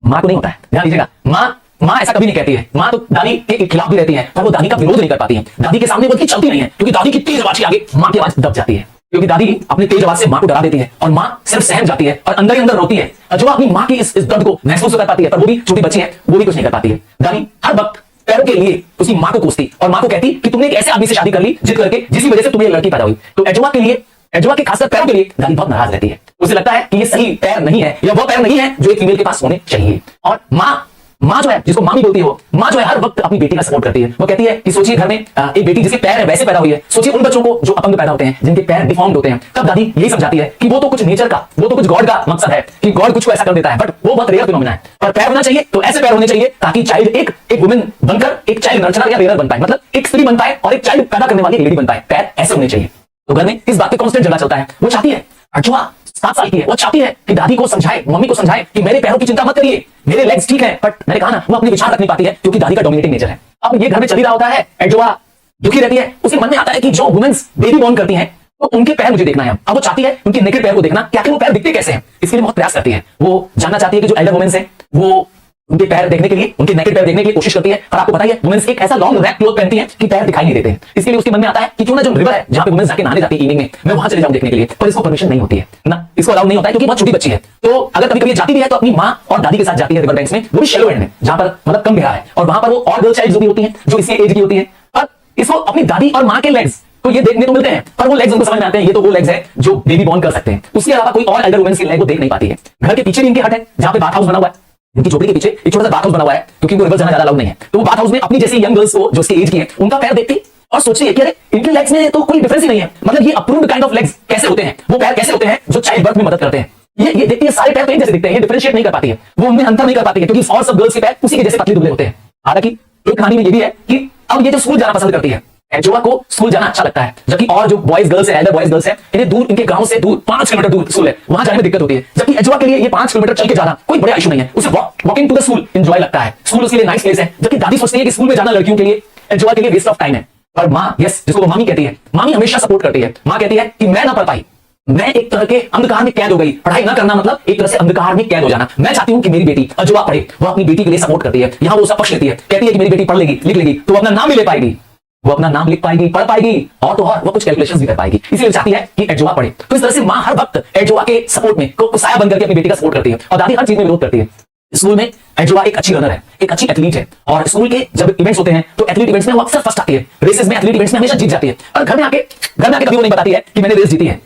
मां को नहीं होता है। ध्यान दीजिएगा, मां ऐसा कभी नहीं कहती है, मां तो दादी के खिलाफ भी रहती है, पर वो दादी का विरोध नहीं कर पाती है, दादी के सामने वो चलती नहीं है, क्योंकि दादी की तेज आवाज के आगे मां की आवाज दब जाती है, क्योंकि दादी अपनी तेज आवाज से मां को डरा देती है, और मां सिर्फ सहम जाती है और अंदर ही अंदर रोती है। अर्जुआ अपनी मां की इस दर्द को महसूस कर पाती है, पर वो भी छोटी बच्ची है, वो भी कुछ नहीं कर पाती है। दादी हर वक्त पैरों के लिए उसकी मां को कोसती और मां को कहती कि तुमने एक ऐसे आदमी से शादी कर ली जिद करके, जिसकी वजह से तुम्हें लड़की पैदा हुई। तो अर्जुआ के लिए, अर्जुआ के खासकर पैरों के लिए दादी बहुत नाराज रहती है। उसे लगता है कि ये सही पैर नहीं है, या वो पैर नहीं है जो एक फीमेल के पास होने चाहिए। और मां जो है, जिसको मामी बोलती हो, मां जो है हर वक्त अपनी बेटी का सपोर्ट करती है। वो कहती है कि सोचिए घर में एक बेटी जिसके पैर है वैसे पैदा हुई है, सोचिए उन बच्चों को जो अपंग पैदा होते हैं, जिनके पैर डिफॉर्म्ड होते हैं। तब दादी यही समझाती है कि वो तो कुछ नेचर का, वो तो कुछ गॉड का मकसद है कि गॉड कुछ को ऐसा कर देता है, बट वो बहुत रेयर फिनोमेना है। पर पैर होना चाहिए तो ऐसे पैर होने चाहिए ताकि चाइल्ड एक वुमन बनकर एक चाइल्ड नर्चरर या रेयर बन पाए, मतलब एक स्त्री बन पाए और एक चाइल्ड पैदा करने वाली लेडी बन पाए। पैर ऐसे होने चाहिए। तो घर में इस बात पे कांस्टेंट झगड़ा चलता है। वो चाहती है, अर्जुआ 7 साल की है, वो चाहती है कि दादी को समझाए, मम्मी को समझाए कि मेरे पैरों की चिंता मत करिए, मेरे लेग्स ठीक है। बट मैंने कहा ना, वो अपने विचार रख नहीं पाती है, क्योंकि दादी का डोमिनेटिंग नेचर है। अब ये घर में चली रहा होता है, अर्जुआ दुखी रहती है, उसके मन में आता है कि जो वुमेन्स बेबी बॉर्न करती हैं तो उनके पैर मुझे देखना है। अब वो चाहती है उनके नेकेड पैर को देखना, क्या वो पैर दिखते कैसे हैं, इसके लिए बहुत प्रयास करती है। वो जानना चाहती है कि जो एल्डर वुमेन्स हैं वो उनके पैर देखने के लिए, उनके नेकेड पैर देखने के लिए कोशिश करती है। और आपको पता है वुमेन्स एक ऐसा लॉन्ग रैप क्लोथ पहनती हैं कि पैर दिखाई नहीं देते हैं। इसके लिए उसके मन में आता है कि क्यों ना जो रिवर है जहां पे वुमेन्स जाके नहाने जाती है इवनिंग में, मैं वहां चले जाऊं देखने के लिए। पर इसको परमिशन नहीं होती है ना, इसको अलाउ नहीं होता है, क्योंकि बहुत छोटी बच्ची है। तो अगर कभी कभी जाती भी है तो अपनी मां और दादी के साथ जाती है रिवर बैंक्स में, वो भी शैलो एंड में, जहां पर मतलब कम गहरा है, और वहां पर वो और गर्ल चाइल्ड जो भी होती है जो इसी एज की होती है। पर इसको अपनी दादी और मां के लेग्स तो ये देखने को मिलते हैं, पर वो लेग्स उनको समझ में आते हैं ये तो वो लेग्स है जो बेबी बॉर्न कर सकते हैं। उसके अलावा कोई और एल्डर वुमेन्स के लेग वो देख नहीं पाती है। घर के पीछे भी इनके हट है, जहां पे बाथ हाउस बना हुआ है, इनकी झोपड़ी के पीछे एक छोटा सा बाथ हाउस बना हुआ है, क्योंकि उनको रिवर जाना ज्यादा अलाउड नहीं है। तो वो बाथ हाउस में अपनी जैसी यंग गर्ल्स को जो उसकी एज की है उनका पैर देखती और सोचती है कि अरे इनके लेग्स में तो कोई डिफरेंस ही नहीं है, मतलब ये अप्रूव्ड काइंड ऑफ लेग्स कैसे होते हैं, वो पैर कैसे होते हैं जो चाइल्ड बर्थ में मदद करते हैं। ये देखती है सारे पैर तो एक जैसे दिखते हैं, ये डिफरेंशिएट नहीं कर पाती है, वो उनमें अंतर नहीं कर पाती है, क्योंकि और सब गर्ल्स के पैर उसी के जैसे पतले दुबले होते हैं। हालांकि एक कहानी में ये भी है कि अब ये जो स्कूल जाना पसंद करती है, एडजोवा को स्कूल जाना अच्छा लगता है, जबकि और जो बॉयज गर्ल्स है, एल्डर बॉयज गर्ल्स है, इन्हें दूर, इनके गांव से दूर 5 किलोमीटर दूर स्कूल है, वहां जाने में दिक्कत होती है। जबकि एडजोवा के लिए ये 5 किलोमीटर चल के जाना कोई बड़ा इशू नहीं है, उसे walking to the school enjoy लगता है, स्कूल उसके लिए नाइस प्लेस है। जबकि दादी सोचती है कि स्कूल में जाना लड़कियों के लिए, एडजोवा के लिए वेस्ट ऑफ टाइम है। और माँ, यस, जिसको वो मामी कहती है, मामी हमेशा सपोर्ट करती है। माँ कहती है कि मैं ना पढ़ पाई, मैं एक तरह के अंधकार में कैद हो गई, पढ़ाई ना करना मतलब एक तरह से अंधकार में कैद हो जाना। मैं चाहती हूं कि मेरी बेटी अजवा पढ़े। वो अपनी बेटी के लिए सपोर्ट करती है, यहां वो उसका पक्ष लेती है, कहती है कि मेरी बेटी पढ़ लेगी, लिख लेगी तो वो अपना नाम भी ले पाएगी, वो अपना नाम लिख पाएगी, पढ़ पाएगी, और तो और वो कुछ कैलकुलेशंस भी कर पाएगी, इसलिए चाहती है कि एडजोवा पढ़े। तो इस तरह से मां हर वक्त एडजोवा के सपोर्ट में को साया बनकर के अपनी बेटी का सपोर्ट करती है, और दादी हर चीज में विरोध करती है। स्कूल में एडजोवा एक अच्छी रनर है, एक अच्छी एथलीट है, और स्कूल के जब इवेंट्स होते हैं तो एथलीट इवेंट्स में वो अक्सर फर्स्ट आती है, रेसेस में, एथलीट इवेंट्स में हमेशा जीत जाती है। और घर में आके कभी वो नहीं बताती है कि मैंने रेस जीती है,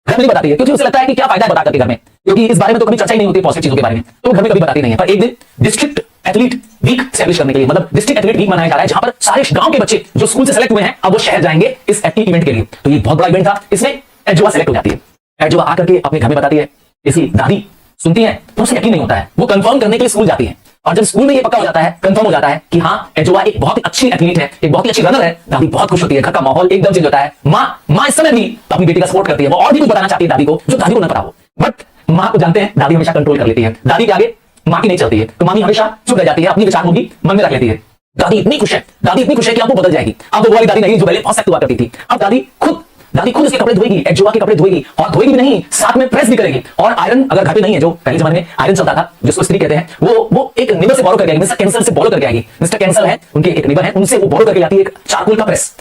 घर में नहीं बताती है, क्योंकि उसे लगता है कि क्या फायदा है बता करके घर में, क्योंकि इस बारे में तो कभी चर्चा ही नहीं होती पॉजिटिव चीजों के बारे में, तो घर में कभी बताती नहीं है। पर एक दिन डिस्ट्रिक्ट एथलीट वीक एस्टैब्लिश करने के लिए, मतलब डिस्ट्रिक्ट एथलीट वीक मनाया जा रहा है, जहां पर सारे गांव के बच्चे जो स्कूल से सेलेक्ट हुए हैं अब वो शहर जाएंगे इस एथलीट इवेंट के लिए। तो ये बहुत बड़ा इवेंट था, इसमें एडजोवा सेलेक्ट हो जाती है। एडजोवा आकर के अपने घर में बताती है, इसी दादी सुनती है तो उसे यकीन नहीं होता है, वो कंफर्म करने के लिए स्कूल जाती है, और जब स्कूल में ये पक्का हो जाता है, कंफर्म हो जाता है कि हाँ एडजोवा एक बहुत ही अच्छी एथलीट है, एक बहुत ही अच्छी रनर है, दादी बहुत खुश होती है, घर का माहौल एकदम चेंज होता है। माँ इस समय भी अपनी बेटी का सपोर्ट करती है, वो और भी कुछ बताना चाहती है दादी को जो दादी को न पता हो, बट माँ को जानते हैं दादी हमेशा कंट्रोल कर लेती है, दादी के आगे माँ की नहीं चलती है, तो मामी हमेशा चुप रह जाती है, अपनी विचार मुर्गी मन में रख लेती है। दादी इतनी खुश है, दादी इतनी खुश है कि अब वो बदल जाएगी, अब वो वाली दादी नहीं जो पहले बहुत सख्त हुआ करती थी। अब दादी खुद उसके कपड़े धोएगी, एडजोवा के कपड़े धोएगी, और धोएगी भी नहीं, साथ में प्रेस भी करेगी। और आयरन अगर घर पे नहीं है, जो पहले जमाने में आयरन चलता था जिसको स्त्री कहते हैं, वो एक नेबर से बोरो करके आएगी, मिस्टर कैंसल से बोरो करके आएगी। मिस्टर कैंसल है उनके एक नेबर है, उनसे वो बोरो करके लाती है एक चारकोल का प्रेस,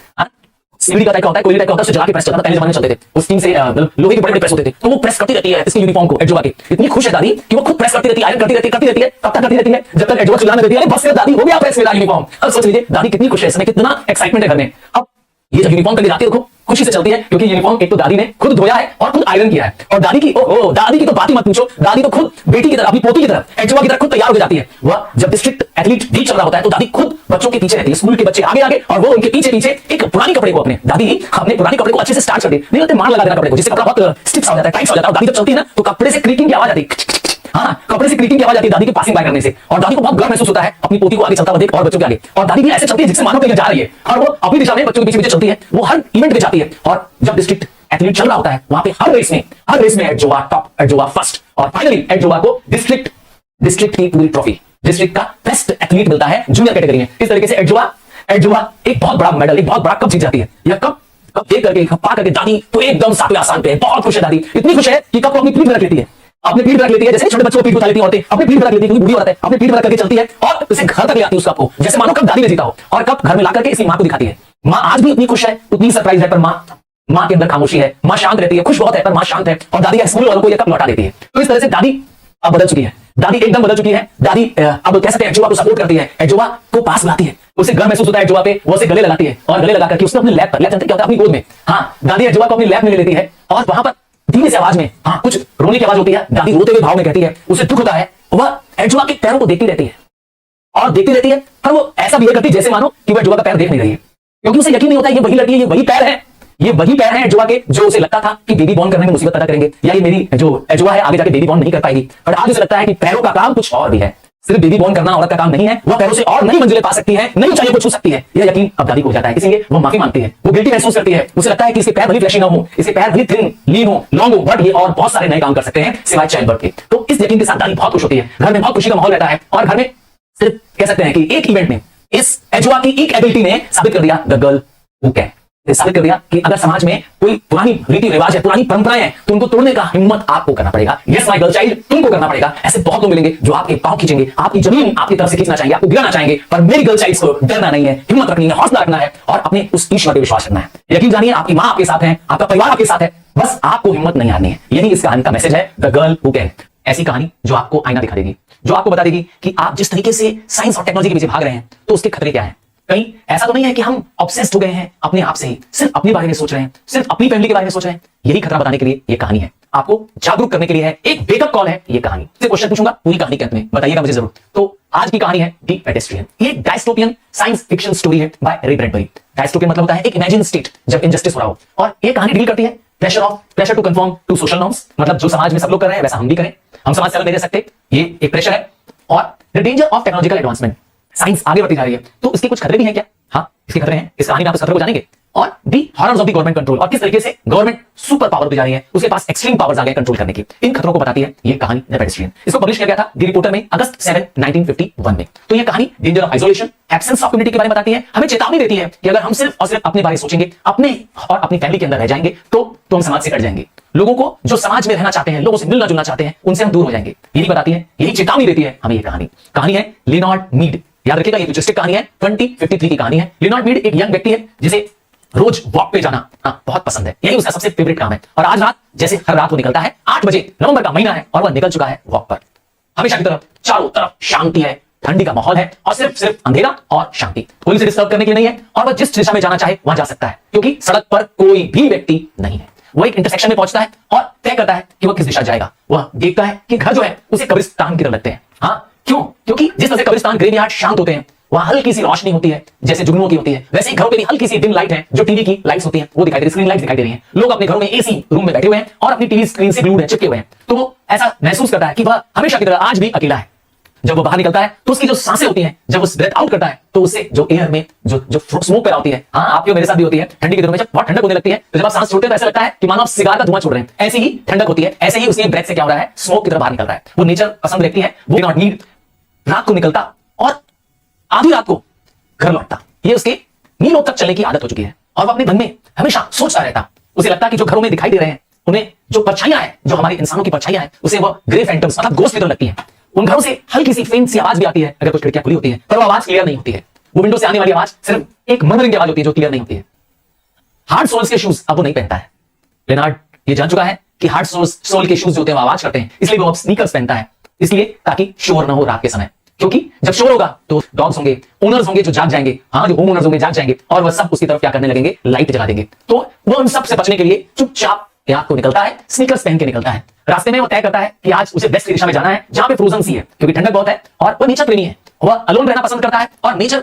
सीढ़ी का टाइप का होता है, कोयले टाइप का होता है, उसे जला के प्रेस चलता था, पहले जमाने में चलते थे, उस स्टीम से लोहे के बड़े बड़े प्रेस होते थे, तो वो प्रेस करती रहती है इसकी यूनिफॉर्म को, एडजोवा की। इतनी खुश है दादी कि वो खुद प्रेस करती रहती है, आयरन करती रहती है, तब तक करती रहती है जब तक एडजोवा चिल्लाने देती है, अरे बस कर दादी, हो गया प्रेस मेरा यूनिफॉर्म। अब सोच लीजिए दादी कितनी खुश है, इसमें कितना एक्साइटमेंट है घर में। अब ये जब यूनिफॉर्म करके जाती है, देखो खुशी से चलती है, क्योंकि यूनिफॉर्म एक तो दादी ने खुद धोया है और खुद आयरन किया है, और दादी की दादी की तो बात ही मत पूछो, दादी तो खुद बेटी की तरह, अपनी पोती की तरह, एडजोवा की तरह खुद तैयार हो जाती है। वह जब डिस्ट्रिक्ट एथलीट वीक चल रहा होता है तो दादी खुद बच्चों के पीछे रहती है, स्कूल के बच्चे आगे आगे और वो उनके पीछे पीछे। एक पुरानी कपड़े को अपने पुराने कपड़े को अच्छे से स्टार्ट कर दे, नहीं होते मार लगा देना कपड़े को, जिससे कपड़ा बहुत स्टिफ हो जाता है, टाइट हो जाता है, और दादी जब चलती है ना तो कपड़े से क्रीकिंग की आवाज आती है, हाँ कपड़े से क्रीकिंग की आवाज आती है दादी के पासिंग बाय करने से, और दादी को बहुत गर्व महसूस होता है अपनी पोती को आगे चलता हुआ देख, और बच्चों के आगे, और दादी भी ऐसे चलती है जिससे मानो कहीं जा रही है, और वो अपनी दिशा में बच्चों के पीछे पीछे चलती है, वो हर इवेंट में जाती है। और जब डिस्ट्रिक्ट एथलीट चल रहा होता है वहां पे हर रेस में एडजोवा टॉप, एडजोवा फर्स्ट, और फाइनली एडजोवा को डिस्ट्रिक्ट की पूरी ट्रॉफी, डिस्ट्रिक्ट का बेस्ट एथलीट मिलता है जूनियर कैटेगरी में। इस तरीके से एडजोवा एक बहुत बड़ा मेडल, एक बहुत बड़ा कप जीत जाती है। यह कप देख करके पा करके दादी तो एकदम सातवें आसमान पे, बहुत खुश है दादी, इतनी खुश है कि कप को अपनी पीठ में रख लेती है, अपने पीठ पर रख लेती है, जैसे छोटे बच्चों को पीठ उठा लेती हैं औरतें, अपने पीठ पर रख लेती है, क्योंकि बूढ़ी औरत है, अपने पीठ पर रख करके चलती है और उसे घर तक ले आती है उस कप को, जैसे मानो कप दादी ने जीता हो, और कप घर में ला करके इसकी मां को दिखाती है। मां आज भी उतनी खुश है, उतनी सरप्राइज है, पर मां के अंदर खामोशी है, मां शांत रहती है, खुश बहुत है पर मां शांत है, और दादी स्कूल वालों को यह कप लौटा देती है। तो इस तरह से दादी अब बदल चुकी है, दादी एकदम बदल चुकी है। दादी अब कह सकते हैं एडजोवा को सपोर्ट करती है, एडजोवा को पास बुलाती है, उसे गर्व महसूस होता है एडजोवा पे, वो उसे गले लगाती है, और गले लगा करके उसने अपने लैप जानते क्या होता है, अपनी गोद में, हाँ दादी एडजोवा को अपनी लैप में ले लेती है, और वहां पर धीमी सी आवाज में, हाँ कुछ रोने की आवाज होती है, दादी रोते हुए भाव में कहती है, उसे दुख होता है, वह एडजोवा के पैरों को देखती रहती है, और देखती रहती है, पर वो ऐसा बिहेव करती है जैसे मानो कि वह एडजोवा का पैर देख नहीं रही है, क्योंकि उसे यकीन नहीं होता है ये वही लड़की है, ये वही पैर है, ये वही पैर है एडजोवा के, जो उसे लगता था कि बेबी बॉर्न करने में मुसीबत पैदा करेंगे, या ये मेरी जो एडजोवा है आगे जाके बेबी बॉर्न नहीं कर पाएगी। पर आज उसे लगता है कि पैरों का काम कुछ और भी है, सिर्फ बेबी बॉर्न करना औरत का काम नहीं है, वह पैरों से और नई मंजिलें पा सकती है, नई ऊंचाइयों को छू सकती है। यह यकीन अब दादी को हो जाता है, इसलिए वो माफी मांगती है, वो गिल्टी महसूस करती है, उसे लगता है कि इसके पैर भले फ्लैशी ना हो, इसके पैर भले थिन लीन हो, लॉन्ग हो, बट ये और बहुत सारे नए काम कर सकते हैं सिवाय चाइल्ड बर्थ के। तो इस यकीन के साथ दादी बहुत खुश होती है, घर में बहुत खुशी का माहौल रहता है, और घर में सिर्फ कह सकते हैं कि एक इवेंट में इस एडजोवा की एक एबिलिटी ने साबित कर दिया द गर्ल हू कैन, साबित कर दिया कि अगर समाज में कोई पुरानी रीति रिवाज है, पुरानी परंपराएं हैं, तो उनको तोड़ने का हिम्मत आपको करना पड़ेगा। यस माय गर्ल चाइल्ड, तुमको करना पड़ेगा। ऐसे बहुत लोग मिलेंगे जो आपके पांव खींचेंगे, आपकी जमीन आपकी तरफ से खींचना चाहेंगे, आपको गिराना चाहेंगे, पर मेरी गर्ल चाइल्ड को डरना नहीं है, हिम्मत रखनी है, हौसला रखना है, और अपने उस ईश्वर पे विश्वास रखना है। यकीन जानिए आपकी मां आपके साथ है, आपका परिवार आपके साथ है, बस आपको हिम्मत नहीं हारनी है। यही इस कहानी का मैसेज है, द गर्ल हू कैन। ऐसी कहानी जो आपको आईना दिखा देगी, जो आपको बता देगी कि आप जिस तरीके से साइंस और टेक्नोलॉजी के पीछे भाग रहे हैं तो उसके खतरे क्या हैं। कहीं ऐसा तो नहीं है कि हम ऑब्सेस्ड हो गए हैं अपने आप से ही, सिर्फ अपने बारे में सोच रहे हैं, सिर्फ अपनी फैमिली के बारे में सोच रहे हैं। यही खतरा बताने के लिए ये कहानी है, आपको जागरूक करने के लिए है, एक वेकअप कॉल है ये कहानी। से क्वेश्चन पूछूंगा पूरी कहानी के अंत में, बताइएगा मुझे जरूर। तो आज की कहानी है दी पेडेस्ट्रियन। ये डायस्टोपियन साइंस फिक्शन स्टोरी है बाय रे ब्रैडबरी। डायस्टोपियन मतलब होता है एक इमेजिन स्टेट जब इनजस्टिस हो रहा हो, और ये कहानी डील करती है pressure to conform to social norms, मतलब जो समाज में सब लोग कर रहे हैं वैसा हम भी करें, हम समाज से अलग नहीं रह सकते, ये एक प्रेशर है। और the danger of technological advancement, science आगे बढ़ती जा रही है तो इसके कुछ खतरे भी हैं क्या? हाँ, इसके खतरे हैं, इस कहानी में आप इस खतरे को जानेंगे। और the horrors of the government control, और किस तरीके से गवर्नमेंट सुपर पावर पे जा रही है, उसके पास एक्सट्रीम पावर्स आ गए कंट्रोल करने की। इन खतरों को बताती है ये कहानी द पेडेस्ट्रियन। इसको पब्लिश किया गया था द रिपोर्टर में अगस्त 7, 1951 में। तो ये कहानी danger of isolation, absence of community के बारे में बताती है, हमें चेतावनी देती है कि अगर हम सिर्फ और सिर्फ अपने बारे में सोचेंगे, अपने और अपनी फैमिली के अंदर रह जाएंगे, तो हम समाज से कट जाएंगे। लोगों को जो समाज में रहना चाहते हैं, लोगों से मिलना जुलना चाहते हैं, उनसे हम दूर हो जाएंगे। यही बताती है, यही चेतावनी देती है हमें ये कहानी। कहानी है लियोनार्ड मीड। याद रखिएगा, ये फ्यूचरिस्टिक कहानी है, 2053 की कहानी है। लियोनार्ड मीड एक यंग व्यक्ति है जिसे रोज वॉक पे जाना बहुत पसंद है, यही उसका सबसे फेवरेट काम है। और आज रात जैसे हर रात वो निकलता है, 8 बजे, नवंबर का महीना है और वह निकल चुका है वॉक पर। हमेशा की तरफ चारों तरफ शांति है, ठंडी का माहौल है और सिर्फ अंधेरा और शांति। कोई उसे डिस्टर्ब करने के लिए नहीं है और वह जिस दिशा में जाना चाहे वहां जा सकता है, क्योंकि सड़क पर कोई भी व्यक्ति नहीं है। वो एक इंटरसेक्शन में पहुंचता है और तय करता है कि वह किस दिशा जाएगा। वह देखता है कि घर जो है उसे कब्रिस्तान की तरह लगते हैं। हाँ, क्यों? क्योंकि जिस तरह से कब्रिस्तान, ग्रेवयार्ड शांत होते हैं, वहां हल्की सी रोशनी होती है जैसे जुगनुओं की होती है, वैसे ही घरों पे भी हल्की सी डिम लाइट है जो टीवी की लाइट्स होती हैं, वो दिखाई दे रही, स्क्रीन लाइट्स दिखाई दे रही हैं। लोग अपने घरों में एसी रूम में बैठे हुए हैं और अपनी टीवी स्क्रीन से ग्लूड है, चिपके हुए हैं। तो वो ऐसा महसूस करता है कि वह हमेशा की तरह आज भी अकेला है। जब वो बाहर निकलता है तो उसकी जो सांसें होती हैं, जब वो ब्रेथ आउट करता है तो उससे जो एयर में जो स्मोक पैदा होती है, हाँ आपके मेरे साथ भी होती है, ठंडी के दिनों में जब बहुत ठंडक होने लगती है, तो जब आप सांस छोड़ते हैं तो ऐसा लगता है कि मानो आप सिगार का धुआं छोड़ रहे हैं। ऐसी ही ठंडक होती है, ऐसे ही उसके ब्रेथ से क्या हो रहा है, स्मोक की तरफ बाहर निकल रहा है। वो नेचर पसंद व्यक्ति है, वो नॉट नीड रात को निकलता और आधी रात को घर लौटता। ये उसके मीलों तक चलने की आदत हो चुकी है और वो अपने मन में हमेशा सोचता रहता। उसे लगता है कि जो घरों में दिखाई दे रहे हैं, उन्हें जो परछाइयां हैं, जो हमारे इंसानों की परछाइयां हैं, उसे वो ग्रे फैंटम्स मतलब गोस्ट की तरह लगती हैं। उन घरों से हल्की सी फेंट सी आवाज भी आती है अगर कुछ खिड़कियां खुली होती है, पर वो आवाज क्लियर नहीं होती है। वो विंडो से आने वाली आवाज सिर्फ एक मर्मरिंग की आवाज होती है जो क्लियर नहीं होती है। हार्ड सोल्स के शूज अब वो नहीं पहनता है। लियोनार्ड ये जान चुका है कि हार्ड सोल के शूज जो होते हैं वो आवाज करते हैं, इसलिए वो अब स्नीकर्स पहनता है, इसलिए ताकि शोर ना हो रात के समय। क्योंकि जब शोर होगा तो डॉग्स होंगे, ओनर्स होंगे जो जाग जाएंगे, हाँ जो होम ओनर्स होंगे जाग जाएंगे और वह सब उसकी तरफ क्या करने लगेंगे, लाइट जला देंगे। तो वो उन सब से बचने के लिए चुपचाप रात को निकलता है, स्नीकर्स पहन के निकलता है। रास्ते में वो तय करता है कि आज उसे वेस्ट की दिशा में जाना है जहां पे फ्रोजन सी है, क्योंकि ठंडक बहुत है और वह नेचर प्रेमी है। वह अलोन रहना पसंद करता है और नेचर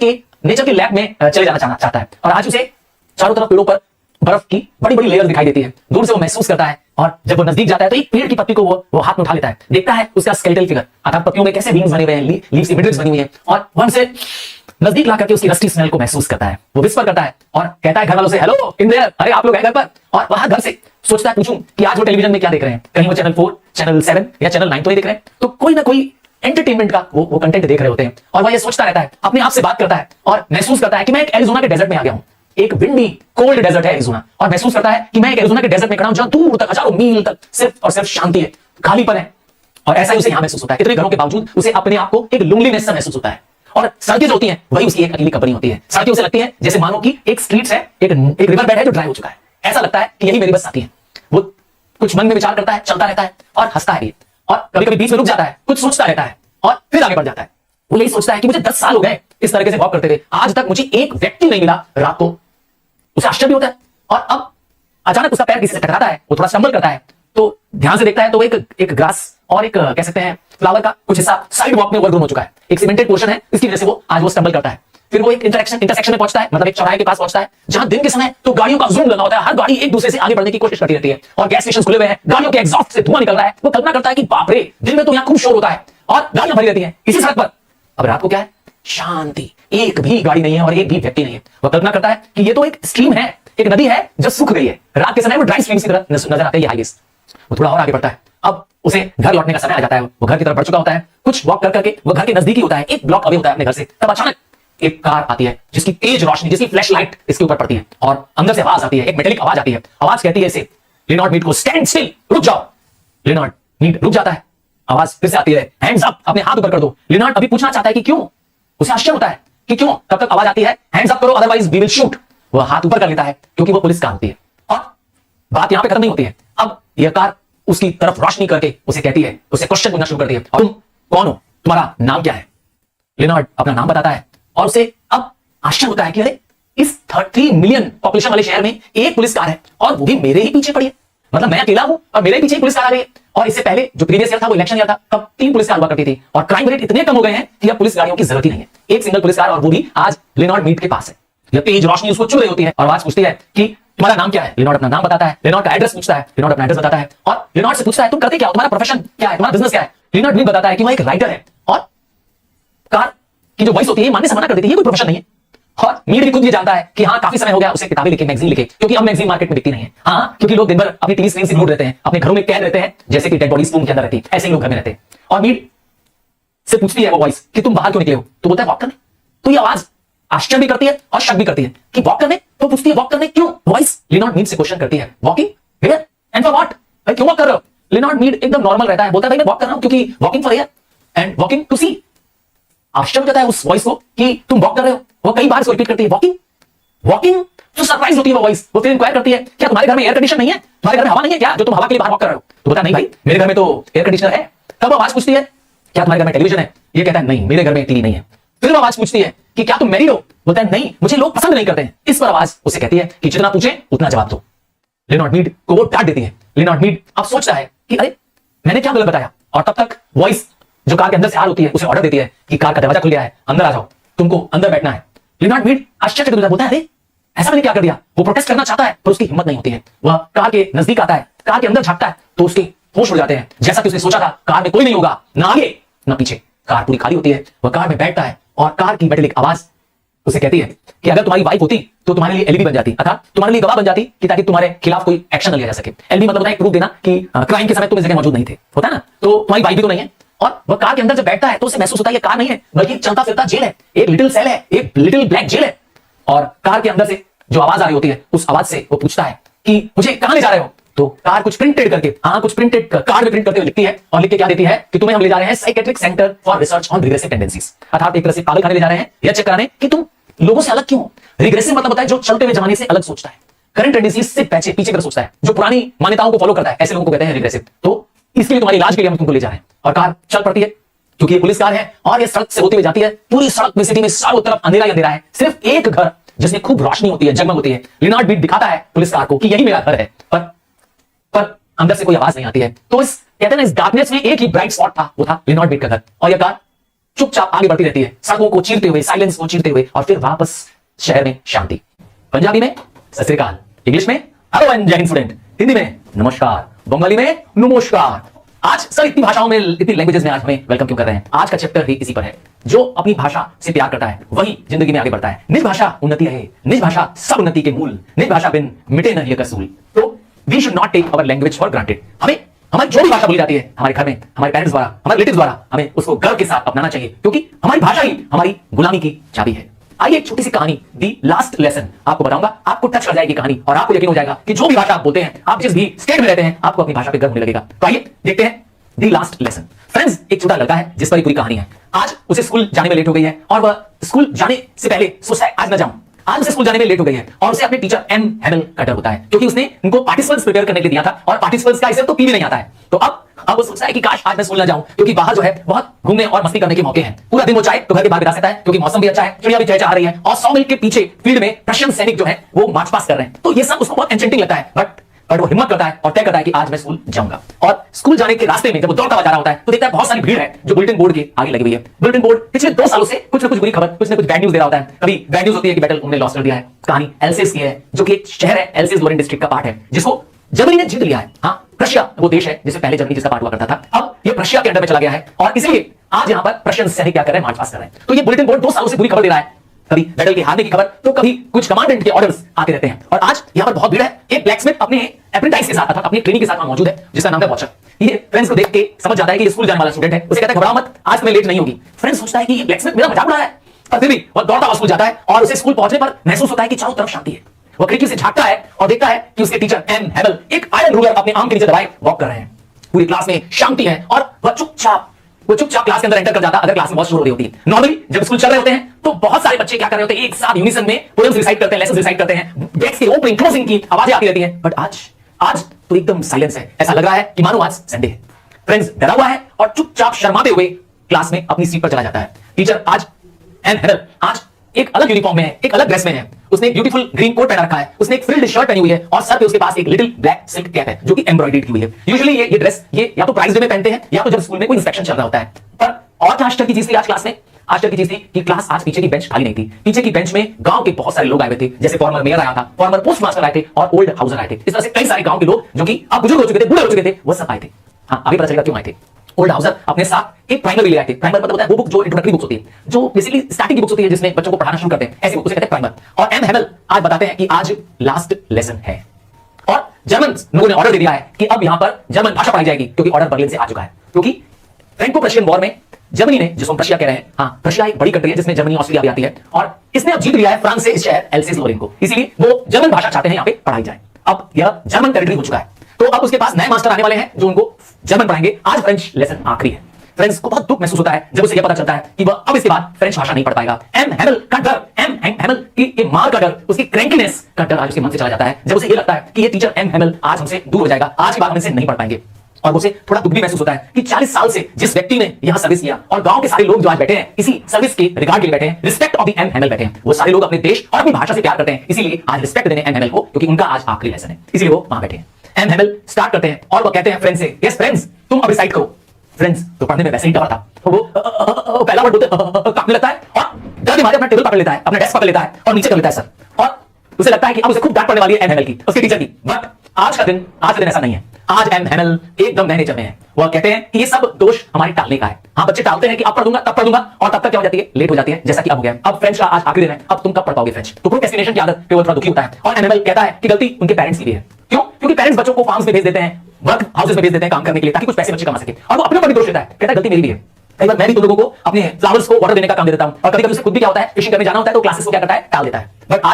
के लैब में चले जाना चाहता है। और आज उसे चारों तरफ पेड़ों पर बर्फ की बड़ी बड़ी लेयर दिखाई देती है। दूर से वो महसूस करता है और जब वो नजदीक जाता है तो एक पेड़ की पत्ती को वो हाथ में उठा लेता है, देखता है उसका स्केलेटल फिगर, अर्थात पत्तियों में कैसे विंग्स बने हुए हैं, लीव्स की मिडल्स बनी हुई है, और वह से नजदीक ला करके उसकी रस्टी स्मेल को महसूस करता है। वो विस्पर करता है और कहता है घर वालों से, हेलो इन देयर, अरे आप लोग हैं घर पर। और वह घर से सोचता है पूछूं कि आज वो टेलीविजन में क्या देख रहे हैं, कहीं वो चैनल 4, चैनल 7 या चैनल 9 तो नहीं देख रहे हैं, तो कोई ना कोई एंटरटेनमेंट का वो कंटेंट देख रहे होते हैं। और वह ये सोचता रहता है, अपने आप से बात करता है और महसूस करता है कि मैं एक एरिज़ोना के डेजर्ट में आ गया हूं। एक विंडी कोल्ड डेजर्ट है एरिज़ोना, और महसूस करता है कि मैं एक एरिज़ोना के डेजर्ट में खड़ा हूं जहां दूर तक हजारों मील तक सिर्फ और सिर्फ शांति है, खालीपन है। और ऐसा ही उसे यहां महसूस होता है। इतने घरों के बावजूद उसे अपने आप को एक लोनलीनेस सा महसूस होता है। और सड़कें जो होती हैं वही उसकी एक अकेली कंपनी होती है। सड़कें उसे लगती है जैसे मानो कि एक स्ट्रीट है, एक रिवर बेड है जो ड्राई हो चुका है। ऐसा लगता है कि यही मेरी बस साथी है। वो कुछ मन में विचार करता है, चलता रहता है और हंसता है भी, और कभी कभी बीच में रुक जाता है, कुछ सोचता रहता है और फिर आगे बढ़ जाता है। वो यही सोचता है कि मुझे 10 साल हो गए इस तरीके से वॉक करते हुए, आज तक मुझे एक व्यक्ति नहीं मिला रात को। उसे आश्चर्य होता है और अब अचानक उसका पैर किसी से टकराता है, वो थोड़ा स्टंबल करता है, तो ध्यान से देखता है तो एक ग्रास और एक कह सकते हैं फ्लावर का कुछ हिस्सा साइड वॉक में ओवरग्रोन हो चुका है। एक सीमेंटेड पोर्शन है, इसकी वजह से वो आज स्टंबल करता है। फिर वो एक इंटरसेक्शन में पहुंचता है, मतलब एक चौराहे के पास पहुंचता है जहां दिन के समय तो गाड़ियों का ज़ूम लगा होता है, हर गाड़ी एक दूसरे से आगे बढ़ने की कोशिश करती रहती है और गैस स्टेशन खुले हुए हैं, गाड़ियों के एग्जॉस्ट से धुआं निकल रहा है। वो कल्पना करता है कि बाप रे, दिन में तो यहां खूब शोर होता है और गाड़ियां भरी रहती हैं इसी सड़क पर। अब रात को क्या है, शांति, एक भी गाड़ी नहीं है और एक भी व्यक्ति नहीं है। वह कल्पना करता है कि ये तो एक स्ट्रीम है, एक नदी है जो सूख गई है। रात के समय वो ड्राई स्ट्रीम की तरह नजर आते हैं ये हाईवेज। वो थोड़ा और आगे बढ़ता है, अब उसे घर लौटने का समय आ जाता है। वो घर की तरफ बढ़ चुका होता है, कुछ वॉक कर करके वो घर के नजदीक ही होता है, एक ब्लॉक अवे होता है अपने घर से। तब अचानक एक कार आती है जिसकी तेज रोशनी, जिसकी फ्लैश लाइट इसके ऊपर पड़ती है और अंदर से आवाज आती है, एक मेटेलिक आवाज आती है। आवाज कहती है इसे, लियोनार्ड मीड को स्टैंड स्टिल, रुक जाओ। लियोनार्ड मीड रुक जाता है। आवाज फिर से आती है, हैंड्स अप, अपने हाथ ऊपर कर दो। लियोनार्ड अभी पूछना चाहता है कि क्यों, उसे आश्चर्य होता है कि क्यों। तब तक आवाज आती है, हैंड्स अप करो अदरवाइज वी विल शूट। वह हाथ ऊपर कर लेता है क्योंकि वो पुलिस कार होती है। और बात यहां पे खत्म नहीं होती है। अब यह कार उसकी तरफ रोशनी करके उसे कहती है, उसे क्वेश्चन पूछना शुरू करती है, तुम कौन हो, तुम्हारा नाम क्या है। लियोनार्ड अपना नाम बताता है और उसे अब आश्चर्य होता है कि अरे इस 3 मिलियन पॉपुलेशन वाले शहर में एक पुलिस कार है और वो भी मेरे ही पीछे पड़ी है। मतलब मैं अकेला हूं और मेरे पीछे पुलिस कार आ गई है। और इससे पहले जो प्रीवियस ईयर था वो इलेक्शन ईयर था, तब 3 पुलिस कार हुआ करती थी और क्राइम रेट इतने कम हो गए हैं कि अब पुलिस गाड़ियों की जरूरत ही नहीं है। एक सिंगल पुलिस कार, और वो भी आज लियोनार्ड मीड के पास है। यह तेज रोशनी उसको चुभ रही होती है और आवाज पूछती है कि तुम्हारा नाम क्या है। लियोनार्ड अपना नाम बताता है, लियोनार्ड का एड्रेस पूछता है, लियोनार्ड अपना एड्रेस बताता है और लियोनार्ड से पूछता है तुम करते क्या हो, तुम्हारा प्रोफेशन क्या है, तुम्हारा बिजनेस क्या है। लियोनार्ड मीड बताता है कि वह एक राइटर है और कार की जो वॉइस होती है मानने से मना कर देती है, ये कोई प्रोफेशन नहीं है। और मीड भी खुद ये जानता है कि हाँ काफी समय हो गया उसे किताबें लिखे, मैगजीन लिखे, क्योंकि अब मैगजीन मार्केट में बिकती नहीं है। हाँ, क्योंकि लोग दिन भर अपनी टीवी स्क्रीन से दूर रहते हैं, अपने घरों में कैद रहते हैं, जैसे कि डेड बॉडी स्पून के अंदर रहती है, ऐसे ही लोग घर में रहते हैं। और मीड से पूछती है वो वॉइस कि तुम बाहर क्यों निकले हो, तो बोलता है वॉक करने। तो ये आवाज आश्चर्य भी करती है और शक भी करती है कि वॉक करने, तो पूछती है वॉक करने क्यों। वॉइस लिनॉर्ड मीड से क्वेश्चन करती है, walking where and for what, भाई क्यों वॉक कर रहे हो। लिनॉर्ड मीड एकदम नॉर्मल रहता है, बोलता है भाई मैं वॉक कर रहा हूं क्योंकि walking for air and walking to see. आश्चर्य हो जाता है उस वॉइस को कि तुम वॉक कर रहे हो। वो कई बार इसको रिपीट करती है, वॉकिंग वॉकिंग। तो सरप्राइज होती है वो वॉइस, वो फिर इंक्वायर करती है क्या तुम्हारे घर में एयर कंडीशन नहीं है, तुम्हारे घर में हवा नहीं है क्या, जो तुम हवा के लिए बाहर वॉक कर रहे हो। तो बता नहीं भाई मेरे घर में तो एयर कंडीशनर है। तब आवाज पूछती है क्या तुम्हारे घर में टेलीविजन है, ये कहता है नहीं मेरे घर में टीवी नहीं है। फिर वो आवाज पूछती है कि क्या तुम मैरिड हो, बोलता है नहीं मुझे लोग पसंद नहीं करते हैं। इस पर आवाज उसे कहती है कि जितना पूछे उतना जवाब दो। लिनॉर्ड मीड को वो डांट देती है। लिनॉर्ड मीड अब सोचता है कि अरे मैंने क्या गलत बताया, और तब तक वॉइस जो कार के अंदर से आ होती है उसे ऑर्डर देती है कि कार का दरवाजा खुल गया है, अंदर आ जाओ, तुमको अंदर बैठना है। लिनॉर्ड मीड आश्चर्य बोलता है अरे ऐसा मैंने क्या कर दिया। वो प्रोटेस्ट करना चाहता है पर उसकी हिम्मत नहीं होती है। वह कार के नजदीक आता है, कार के अंदर झांकता है तो उसके होश उड़ जाते हैं। जैसा कि उसने सोचा था कार में कोई नहीं होगा, ना आगे ना पीछे, कार पूरी खाली होती है। वह कार में बैठता है और कार की मेटालिक आवाज उसे कहती है कि अगर तुम्हारी वाइफ होती तो तुम्हारे लिए एलईडी बन जाती, अर्थात तुम्हारे लिए गवाह बन जाती कि ताकि तुम्हारे खिलाफ कोई एक्शन न लिया जा सके। एलईडी मतलब होता है प्रूफ देना कि क्राइम के समय तुम इस जगह मौजूद नहीं थे, होता है ना। तो तुम्हारी वाइफ भी तो नहीं है। और वह कार के अंदर जब बैठता है तो उसे महसूस होता है ये कार नहीं है बल्कि एक चलता फिरता जेल है, एक लिटिल सेल है, एक लिटिल ब्लैक जेल है। और कार के अंदर से जो आवाज आ रही होती है उस आवाज से वो पूछता है कि मुझे कहां ले जा रहे हो। तो कार कुछ प्रिंटेड करके, कुछ प्रिंटेड कार्ड में प्रिंट करते हुए लिखती है और लिख के क्या देती है कि तुम्हें हम ले जा रहे हैं psychiatric centre for research on regressive tendencies, अर्थात एक तरह से पागल खाने ले जा रहे हैं या चेक कराने कि तुम लोगों से अलग क्यों हो। रिग्रेसिव मतलब होता है जो चलते हुए जमाने से अलग सोचता है, करंट टेंडेंसीज से पीछे की तरफ सोचता है, जो पुरानी मान्यताओं को फॉलो करता है, ऐसे लोगों को कहते हैं रिग्रेसिव। तो इसके लिए तुम्हारे इलाज के लिए हम तुमको ले जा रहे हैं। और कार चल पड़ती है क्योंकि ये पुलिस कार है और ये सड़क से होती हुई जाती है। पूरी सड़क में सिटी में चारों तरफ अंधेरा ही अंधेरा है, सिर्फ एक घर जिसमें खूब रोशनी होती है, जगमग होती है। लिनॉर्ड मीड दिखाता है पुलिस कार को कि यही मेरा घर है, पर अंदर से कोई आवाज नहीं आती है। तो इस कहते हैं ना इस डार्कनेस में एक ही ब्राइट स्पॉट था, वो था लिनॉर्ड मीड का घर। और यह कार चुपचाप आगे बढ़ती रहती है, सड़कों को चीरते हुए, साइलेंस को चीरते हुए, और फिर वापस शहर में शांति। पंजाबी में सत श्री अकाल, इंग्लिश में हेलो एंड जय हिंद स्टूडेंट, हिंदी में नमस्कार, बंगाली में नमस्कार। आज सर इतनी भाषाओं में, इतनी लैंग्वेजेस में आज हमें वेलकम क्यों कर रहे हैं। आज का चैप्टर भी इसी पर है। जो अपनी भाषा से प्यार करता है वही जिंदगी में आगे बढ़ता है। निज भाषा उन्नति है, निज भाषा सब उन्नति के मूल, निज भाषा बिन मिटे न यह कसूल। तो we should not take our language for granted. हमें हमारी जो भी भाषा बोली जाती है हमारे घर में, हमारे पेरेंट्स द्वारा, हमारे रिलेटिव्स द्वारा, हमें उसको गर्व के साथ अपनाना चाहिए, क्योंकि हमारी भाषा ही हमारी गुलामी की चाबी है। आइए एक छोटी सी कहानी, दी लास्ट लेसन आपको बताऊंगा, आपको टच कर जाएगी कहानी और आपको यकीन हो जाएगा कि जो भी भाषा आप बोलते हैं, आप जिस भी स्टेट में रहते हैं, आपको अपनी भाषा पे गर्व होने लगेगा। तो आइए देखते हैं दी लास्ट लेसन। फ्रेंड्स, एक छोटा लड़का है जिस पर पूरी कहानी है। आज उसे स्कूल जाने में लेट हो गई है और वह स्कूल जाने से पहले सोचता है आज न जाऊं। आज उसे स्कूल जाने में लेट हो गई है और उसे अपने टीचर एम हेमल का डर होता है, क्योंकि उसने उनको पार्टिसिपल्स प्रिपेयर करने के लिए दिया था और पार्टिसिपल्स का इसे तो पी भी नहीं आता है। तो अब वो सोचता है कि काश आज मैं स्कूल ना जाऊं, क्योंकि बाहर जो है बहुत घूमने और मस्ती करने के मौके हैं। पूरा दिन वो चाहे तो घर के बाहर बिता सकता है, क्योंकि मौसम भी अच्छा है, चिड़िया भी चहचहा रही है और 100 मील के पीछे फील्ड में रशियन सैनिक जो है वो मार्च पास कर रहे हैं। तो ये सब उसको बहुत एंचेंटिंग लगता है, बट वो हिम्मत करता है और तय करता है कि आज मैं स्कूल जाऊंगा। और स्कूल जाने के रास्ते में जब वो दौड़ता हुआ जा रहा होता है तो देखता है बहुत सारी भीड़ है जो बुलेटिन बोर्ड के आगे लगी हुई है। बुलेटिन बोर्ड पिछले 2 सालों से कुछ ना कुछ बुरी खबर, कुछ ना कुछ बैड न्यूज दे रहा होता है। कभी बैड न्यूज होती है कि बैटल उन्होंने लॉस कर दिया है। कहानी एल्सेस की है, जो कि एक शहर है, एल्सेस लोरेन डिस्ट्रिक्ट का पार्ट है, जिसको जर्मनी ने जीत लिया है। हाँ, प्रशिया वो देश है जिसे पहले जर्मनी जिसका पार्ट हुआ करता था, अब ये प्रशिया के अंडर में चला गया है और इसलिए आज यहाँ पर प्रशियन सैनिक क्या कर रहे हैं, मार्च पास कर रहे हैं। तो ये बुलेटिन बोर्ड 2 सालों से बुरी खबर दे रहा है, कभी बैटल के हारने की खबर, तो कभी कुछ कमांडेंट के ऑर्डर्स आते रहते हैं। और आज यहाँ पर बहुत भीड़ है। एक ब्लैकस्मिथ अपने अप्रेंटिस के साथ, अर्थात अपनी ट्रेनिंग के साथ वहां मौजूद है, जिसका नाम है वॉचर। ये फ्रेंड्स को देख के समझ जाता है कि ये स्कूल जाने वाला स्टूडेंट है। उसे कहता है घबराओ मत, आज तुम्हें लेट नहीं होगी। फ्रेंड्स सोचता है कि ये ब्लैकस्मिथ मेरा मजाक उड़ा है, पर फिर भी वो दौड़ता हुआ स्कूल जाता है और उसे स्कूल पहुंचने पर महसूस होता है कि चारों तरफ शांति है। वो खिड़की से झांकता है और देखता है कि उसके टीचर एम हेमल एक आयरन रूलर अपने आर्म के नीचे दबाए वॉक कर रहे हैं। पूरी क्लास में शांति है और वह चुपचाप क्लास के अंदर एंटर कर जाता है। अगर क्लास में बहुत शोर हो रही होती है, नॉर्मली जब स्कूल चल रहे होते हैं तो बहुत सारे बच्चे क्या कर रहे होते हैं, एक साथ यूनिसन में पोएम्स रिसाइट करते हैं, लेसन्स रिसाइट करते हैं, डेस्क के ओपनिंग क्लोजिंग की आवाजें आती रहती हैं। बट आज तो एकदम साइलेंस है। ऐसा लग रहा है कि मानो आज संडे है। फ्रेंड्स डरा हुआ है और चुपचाप शर्माते हुए क्लास में अपनी सीट पर चला जाता है। टीचर आज एम हेमल आज एक अलग यूनिफॉर्म में है, एक अलग ड्रेस में है। उसने एक ब्यूटीफुल ग्रीन कोट पहन रखा है, उसने एक फ्रिल्ड शर्ट पहनी हुई है और सर पे उसके पास एक लिटिल ब्लैक सिल्क कैप है जो कि एम्ब्रॉयडर्ड की हुई है। यूजुअली ये ड्रेस ये या तो प्राइज डे में पहनते हैं या तो जब स्कूल में कोई इंस्पेक्शन चल रहा होता है। पर और क्या आश्चर्य की चीज थी आज क्लास में, आश्चर्य की चीज थी कि क्लास आज पीछे की बेंच खाली नहीं थी। पीछे की बेंच में गांव के बहुत सारे लोग आए हुए थे, जैसे फॉर्मर मेयर आया था, फॉर्मर पोस्ट मास्टर आए थे और ओल्ड हाउसर आए थे। इस तरह से कई सारे गांव के लोग जो कि अब बुजुर्ग हो चुके थे, बूढ़े हो चुके थे, वो सब आए थे। हाँ, अभी पता चलेगा क्यों आए थे। ओल्ड हाउसर अपने साथ एक प्राइमर भी ले आए थे। प्राइमर मतलब होता है वो बुक जो इंट्रोडक्टरी बुक्स होती है, जो बेसिकली स्टार्टिंग की बुक्स होती है, जिसमें बच्चों को पढ़ाना शुरू करते हैं, ऐसी बुक उसे कहते हैं प्राइमर। और एम हैमेल आज बताते हैं कि आज लास्ट लेसन है और जर्मन लोगों ने ऑर्डर दे दिया है कि अब यहां पर जर्मन भाषा पढ़ाई जाएगी, क्योंकि ऑर्डर बर्लिन से आ चुका है। क्योंकि फ्रैंको प्रशियन वॉर में जर्मनी ने, जिसको हम प्रशिया कह रहे हैं, हाँ प्रशिया एक बड़ी कंट्री है जिसमें जर्मनी ऑस्ट्रिया भी आती है, और इसने अब जीत लिया है फ्रांस से इस शहर एल्सेस लोरेन को, इसीलिए वो जर्मन भाषा चाहते हैं यहां पे पढ़ाई जाए। अब यह जर्मन टेरिटरी हो चुका है, तो अब उसके पास नए मास्टर आने वाले हैं जो उनको जर्मन पढ़ाएंगे। आज फ्रेंच लेसन आखिरी है। फ्रेंड्स को बहुत दुख महसूस होता है जब उसे यह पता चलता है कि वह अब इसके बाद फ्रेंच भाषा नहीं पढ़ पाएगा। एम हैमेल का डर, एम हैमेल की ये मार का डर, उसकी क्रैंकीनेस का डर आज उसके मन से चला जाता है, जब उसे यह लगता है कि ये टीचर एम हैमेल आज हमसे दूर हो जाएगा, आज के बाद हम इनसे नहीं पढ़ पाएंगे। और उसे थोड़ा दुख भी महसूस होता है कि 40 साल से जिस व्यक्ति ने यहां सर्विस किया, और गांव के सारे लोग जो आज बैठे हैं इसी सर्विस के रिगार्ड के लिए बैठे हैं, respect of the M Hamel बैठे हैं, वो सारे लोग अपने देश और अपनी भाषा से प्यार करते हैं, इसीलिए आज रिस्पेक्ट देने एम हैमेल को, क्योंकि उनका आज आखिरी लेसन है, इसीलिए वो वहां बैठे हैं। एम हैमेल स्टार्ट करते हैं और वो कहते हैं फ्रेंड्स से, यस फ्रेंड्स तुम अब रिसाइट करो। फ्रेंड्स तो पढ़ने में वैसे ही डर था, तो वो पहला वर्ड बोलते कांपने लगता है और डर के मारे अपना टेबल पकड़ लेता है, अपना डेस्क पकड़ लेता है और नीचे कर लेता है सर, और उसे लगता है कि अब उसे खूब डांट पड़ने वाली है एम हैमेल की, उसके टीचर की। बट आज का दिन ऐसा नहीं है। आज एम हैमेल एकदम नए नेचर में है। वह कहते हैं कि ये सब दोष हमारे टालने का है। हाँ, बच्चे टालते हैं कि अब पढ़ दूंगा तब पढ़ दूंगा, और तब तक क्या हो जाती है, लेट हो जाती है, जैसा कि अब हो गया। अब फ्रेंच का आज आखिरी दिन है, अब तुम कब पढ़ पाओगे फ्रेंच? तो प्रोक्रेस्टिनेशन की आदत पे वो थोड़ा दुखी होता है, और एम हैमेल कहता है कि गलती उनके पेरेंट्स की भी है। क्यों? क्योंकि पेरेंट्स बच्चों को फार्म्स में भेज देते हैं, वर्क हाउसेस में भेज देते हैं काम करने के लिए, ताकि कुछ पैसे बच्चे कमा सके, और वो अपने ऊपर भी दोष लेता है, कहता है गलती मेरी भी है। कई बार मैं भी तुम लोगों को अपने फ्लावर्स को वाटर देने का काम दे देता हूं, और कभी कभी उसे खुद भी क्या होता है, फिशिंग करने जाना होता है तो क्लासेस को क्या करता है, टाल देता है। बट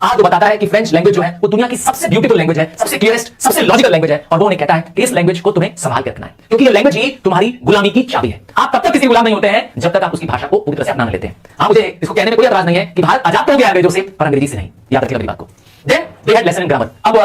आज वो बताता है कि फ्रेंच लैंग्वेज जो है वो दुनिया की सबसे ब्यूटीफुल लैंग्वेज है, सबसे क्लियरेस्ट, सबसे लॉजिकल लैंग्वेज है, और वो उन्हें कहता है कि इस लैंग्वेज को तुम्हें संभाल के रखना है, क्योंकि ये लैंग्वेज ही तुम्हारी गुलामी की चाबी है। आप तब तक किसी गुलाम नहीं होते हैं जब तक आप उसकी भाषा को पूरी तरह से अपना लेते हैं। हाँ, मुझे इसको कहने में कोई एतराज नहीं है कि भारत आजाद तो हो गया अंग्रेजों से, पर अंग्रेजी से नहीं, याद रखिएगा मेरी बात को। Then they had lesson in grammar. अब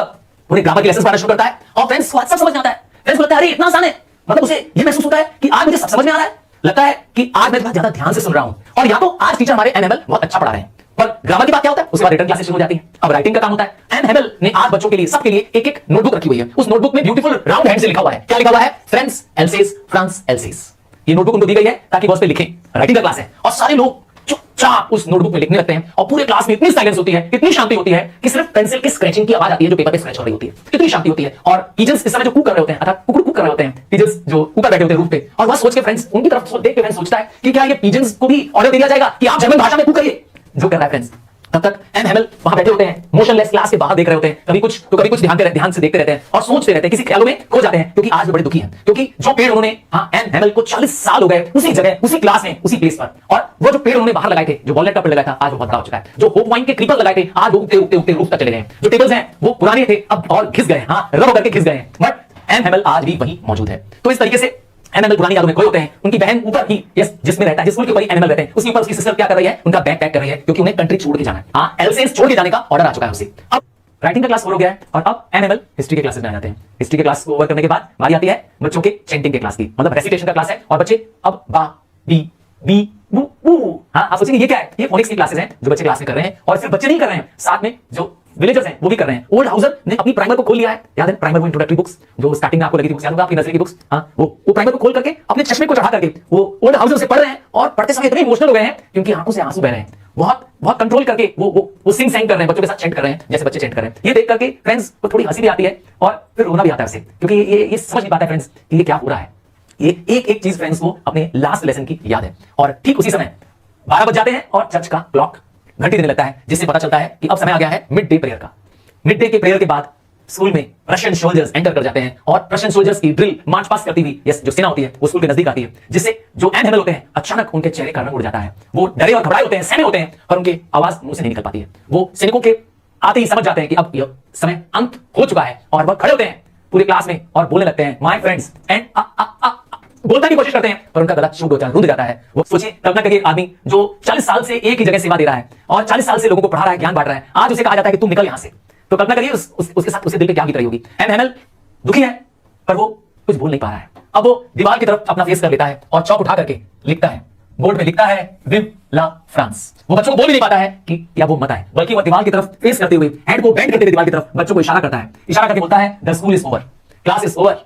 उन्हें ग्रामर के लेसन पढ़ना शुरू करता है, और फ्रेंड्स को सब समझ में आता है। फ्रेंड्स को लगता है अरे इतना आसान है, मतलब उसे यह महसूस होता है कि आज मुझे सब समझ में आ रहा है, लगता है कि आज मैं बहुत ज्यादा ध्यान से सुन रहा हूं, और या तो आज टीचर हमारे एम हैमेल बहुत अच्छा पढ़ा रहे हैं। पर ग्रामर की बात क्या होता है, उसके बाद रिटर्न क्लासेस शुरू हो जाती है। अब राइटिंग का काम होता है। एम हैमेल ने आज बच्चों के लिए, सबके लिए एक एक नोटबुक रखी हुई है। उस नोटबुक में ब्यूटीफुल राउंड हैंड से लिखा हुआ है, क्या लिखा हुआ है, फ्रेंड्स एल्सेस, फ्रांस एल्सेस। ये नोटबुक उनको दी गई है ताकि वो उस पे लिखें। राइटिंग का क्लास है, और सारे लोग चुपचाप उस नोटबुक में लिखने लगते हैं, और पूरे क्लास में इतनी साइलेंस होती है, इतनी शांति होती है कि सिर्फ पेंसिल की स्क्रैचिंग की आवाज आती है जो पेपर पे स्क्रैच हो रही होती है, कितनी शांति होती है। और टीचर्स इस समय जो कूक कर रहे होते हैं, अर्थात कुकड़ कुक कर रहे होते हैं, टीचर्स जो ऊपर बैठे होते हैं रूफ पे, और वह सोच के फ्रेंड्स उनकी तरफ देख के फ्रेंड्स सोचता है कि क्या ये पिजन्स को भी ऑर्डर दिया जाएगा कि आप जर्मन भाषा में कूक करिए, जो कर रहा है फ्रेंड्स। तब तक एम हैमेल वहां बैठे होते हैं, मोशनलेस, क्लास के बाहर देख रहे होते हैं, कभी कुछ तो कभी कुछ ध्यान से देखते रहते हैं और सोचते रहते हैं, किसी ख्यालों में खो जाते हैं, क्योंकि आज वो बड़े दुखी हैं, क्योंकि जो पेड़ उन्होंने, हाँ, एम हैमेल को 40 साल हो गए उसी जगह, उसी क्लास में, उसी प्लेस पर, और वो जो पेड़ उन्होंने बाहर लगाए थे, जो वॉलनट का पेड़ लगाया था, आज वो बहुत बड़ा हो चुका है। जो होप वाइन के क्रीपर लगाए थे, आज वो उगते उगते उगते रूफ तक चले गए। जो टेबल्स हैं वो पुराने थे, अब और घिस गए, हाँ, रब करके घिस गए, बट एम हैमेल आज भी वहीं मौजूद है। तो इस तरीके से एम हैमेल पुरानी यादों में खोए होते हैं। उनकी बहन ऊपर ही, यस, जिसमें रहता है, जिस स्कूल के ऊपर एम हैमेल रहते हैं, उसके ऊपर उसकी सिस्टर क्या कर रही है, उनका बैग पैक कर रही है, क्योंकि उन्हें कंट्री छोड़ के जाना है। हाँ, एल्सेस छोड़ के जाने का ऑर्डर आ चुका है उसे। अब राइटिंग का क्लास हो गया है, और अब एम हैमेल हिस्ट्री के क्लासेस में आ जाते हैं। हिस्ट्री के क्लास को ओवर करने के बाद बारी आती है बच्चों के चैंटिंग के क्लास की, मतलब रेसिटेशन का क्लास है, और बच्चे अब बा बी बी बू बू, हाँ, आप सोचेंगे ये क्या है, ये फोनिक्स की क्लासेस हैं जो बच्चे क्लास में कर रहे हैं, और सिर्फ बच्चे नहीं कर रहे हैं, साथ में जो विलेजर्स हैं वो भी कर रहे हैं। ओल्ड हाउसर ने अपनी प्राइमर को खोल लिया है, याद है प्राइमर, वो इंट्रोडक्टरी बुक्स जो स्टार्टिंग में आपको लगी थी बुक्स, याद होगा आपकी नर्सरी की बुक्स, हाँ, वो प्राइमर को खोल करके अपने चश्मे को चढ़ा करके वो ओल्ड हाउसर से पढ़ रहे हैं, और पढ़ते समय इतने इमोशनल हो गए हैं क्योंकि आंखों से आंसू बह रहे हैं। बहुत बहुत कंट्रोल करके वो सिंग सैंग कर रहे हैं, बच्चों के साथ चैंट कर रहे हैं, जैसे बच्चे चैंट कर रहे हैं। ये देख करके फ्रेंड्स को थोड़ी हंसी भी आती है, और फिर रोना भी आता है उसे, क्योंकि ये समझ नहीं पाता है फ्रेंड्स कि ये क्या हो रहा है। ये एक चीज फ्रेंड्स को अपने लास्ट लेसन की याद है, और ठीक उसी समय 12 बज जाते हैं और चर्च का क्लॉक घंटी देने लगता है, जिससे पता चलता है कि अब समय आ गया है मिड डे प्रेयर का। मिड डे के प्रेयर के बाद स्कूल में रशियन सोल्जर्स एंटर कर जाते हैं, और रशियन सोल्जर्स की ड्रिल मार्च पास करती हुई, यस, जो सेना होती है वो स्कूल के नजदीक आती है, जिससे जो एम हैमेल होते हैं अचानक उनके चेहरे का रंग उड़ जाता है। वो डरे और घबराए होते हैं, सहमे होते हैं, पर उनकी आवाज मुंह से नहीं निकल पाती है। वो सैनिकों के आते ही समझ जाते हैं कि अब यह समय अंत हो चुका है, और वह खड़े होते हैं पूरे क्लास में और बोलने लगते हैं, माय फ्रेंड्स, एंड बोलने की कोशिश करते हैं, पर उनका गला चूक होता है, रुंध जाता है। वो सोचिए, कल्पना करिए, आदमी जो 40 साल से एक ही जगह सेवा दे रहा है और 40 साल से लोगों को पढ़ा रहा है, ज्ञान बांट रहा है, आज उसे कहा जाता है कि तुम निकल यहां से। तो कल्पना करिए उसके साथ, उसके दिल पे क्या बीत रही होगी। एम हैमेल दुखी है, पर वो कुछ बोल नहीं पा रहा है। अब वो दीवार की तरफ अपना फेस कर लेता है और चौक उठा करके लिखता है, बोर्ड पे लिखता है, विव ला फ्रांस। वो बच्चों को बोल भी नहीं पाता है कि क्या वो मत आए, बल्कि वो दीवार की तरफ फेस करते हुए, हैंड को बेंड करते हुए दीवार की तरफ बच्चों को इशारा करता है, इशारा करके बोलता है, the school is over, class is over.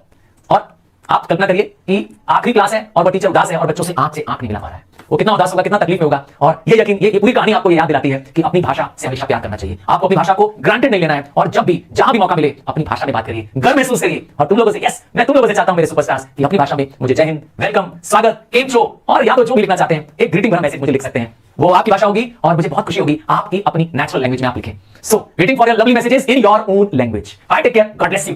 और आप कल्पना करिए कि आखिरी क्लास है और वह टीचर उदास है और बच्चों से आंख नहीं मिला पा रहा है। वो कितना उदास होगा, कितना तकलीफ में होगा। और ये यकीन, ये पूरी कहानी आपको ये याद दिलाती है कि अपनी भाषा से हमेशा प्यार करना चाहिए। आपको अपनी भाषा को ग्रांटेड नहीं लेना है और जब भी जहां भी मौका मिले अपनी भाषा में बात करिए, गर्व महसूस करिए। और तुम लोगों से, यस, मैं तुम लोगों से चाहता हूं मेरे सुपरस्टार्स कि अपनी भाषा में मुझे जय हिंद, वेलकम, स्वागत, केम शो और या तो जो भी लिखना चाहते हैं एक ग्रीटिंग भरा मैसेज मुझे लिख सकते हैं। वो आपकी भाषा होगी और मुझे बहुत खुशी होगी आपकी अपनी नेचुरल लैंग्वेज में आप लिखें। So waiting for your lovely messages in your own language. Bye, take care, God bless you.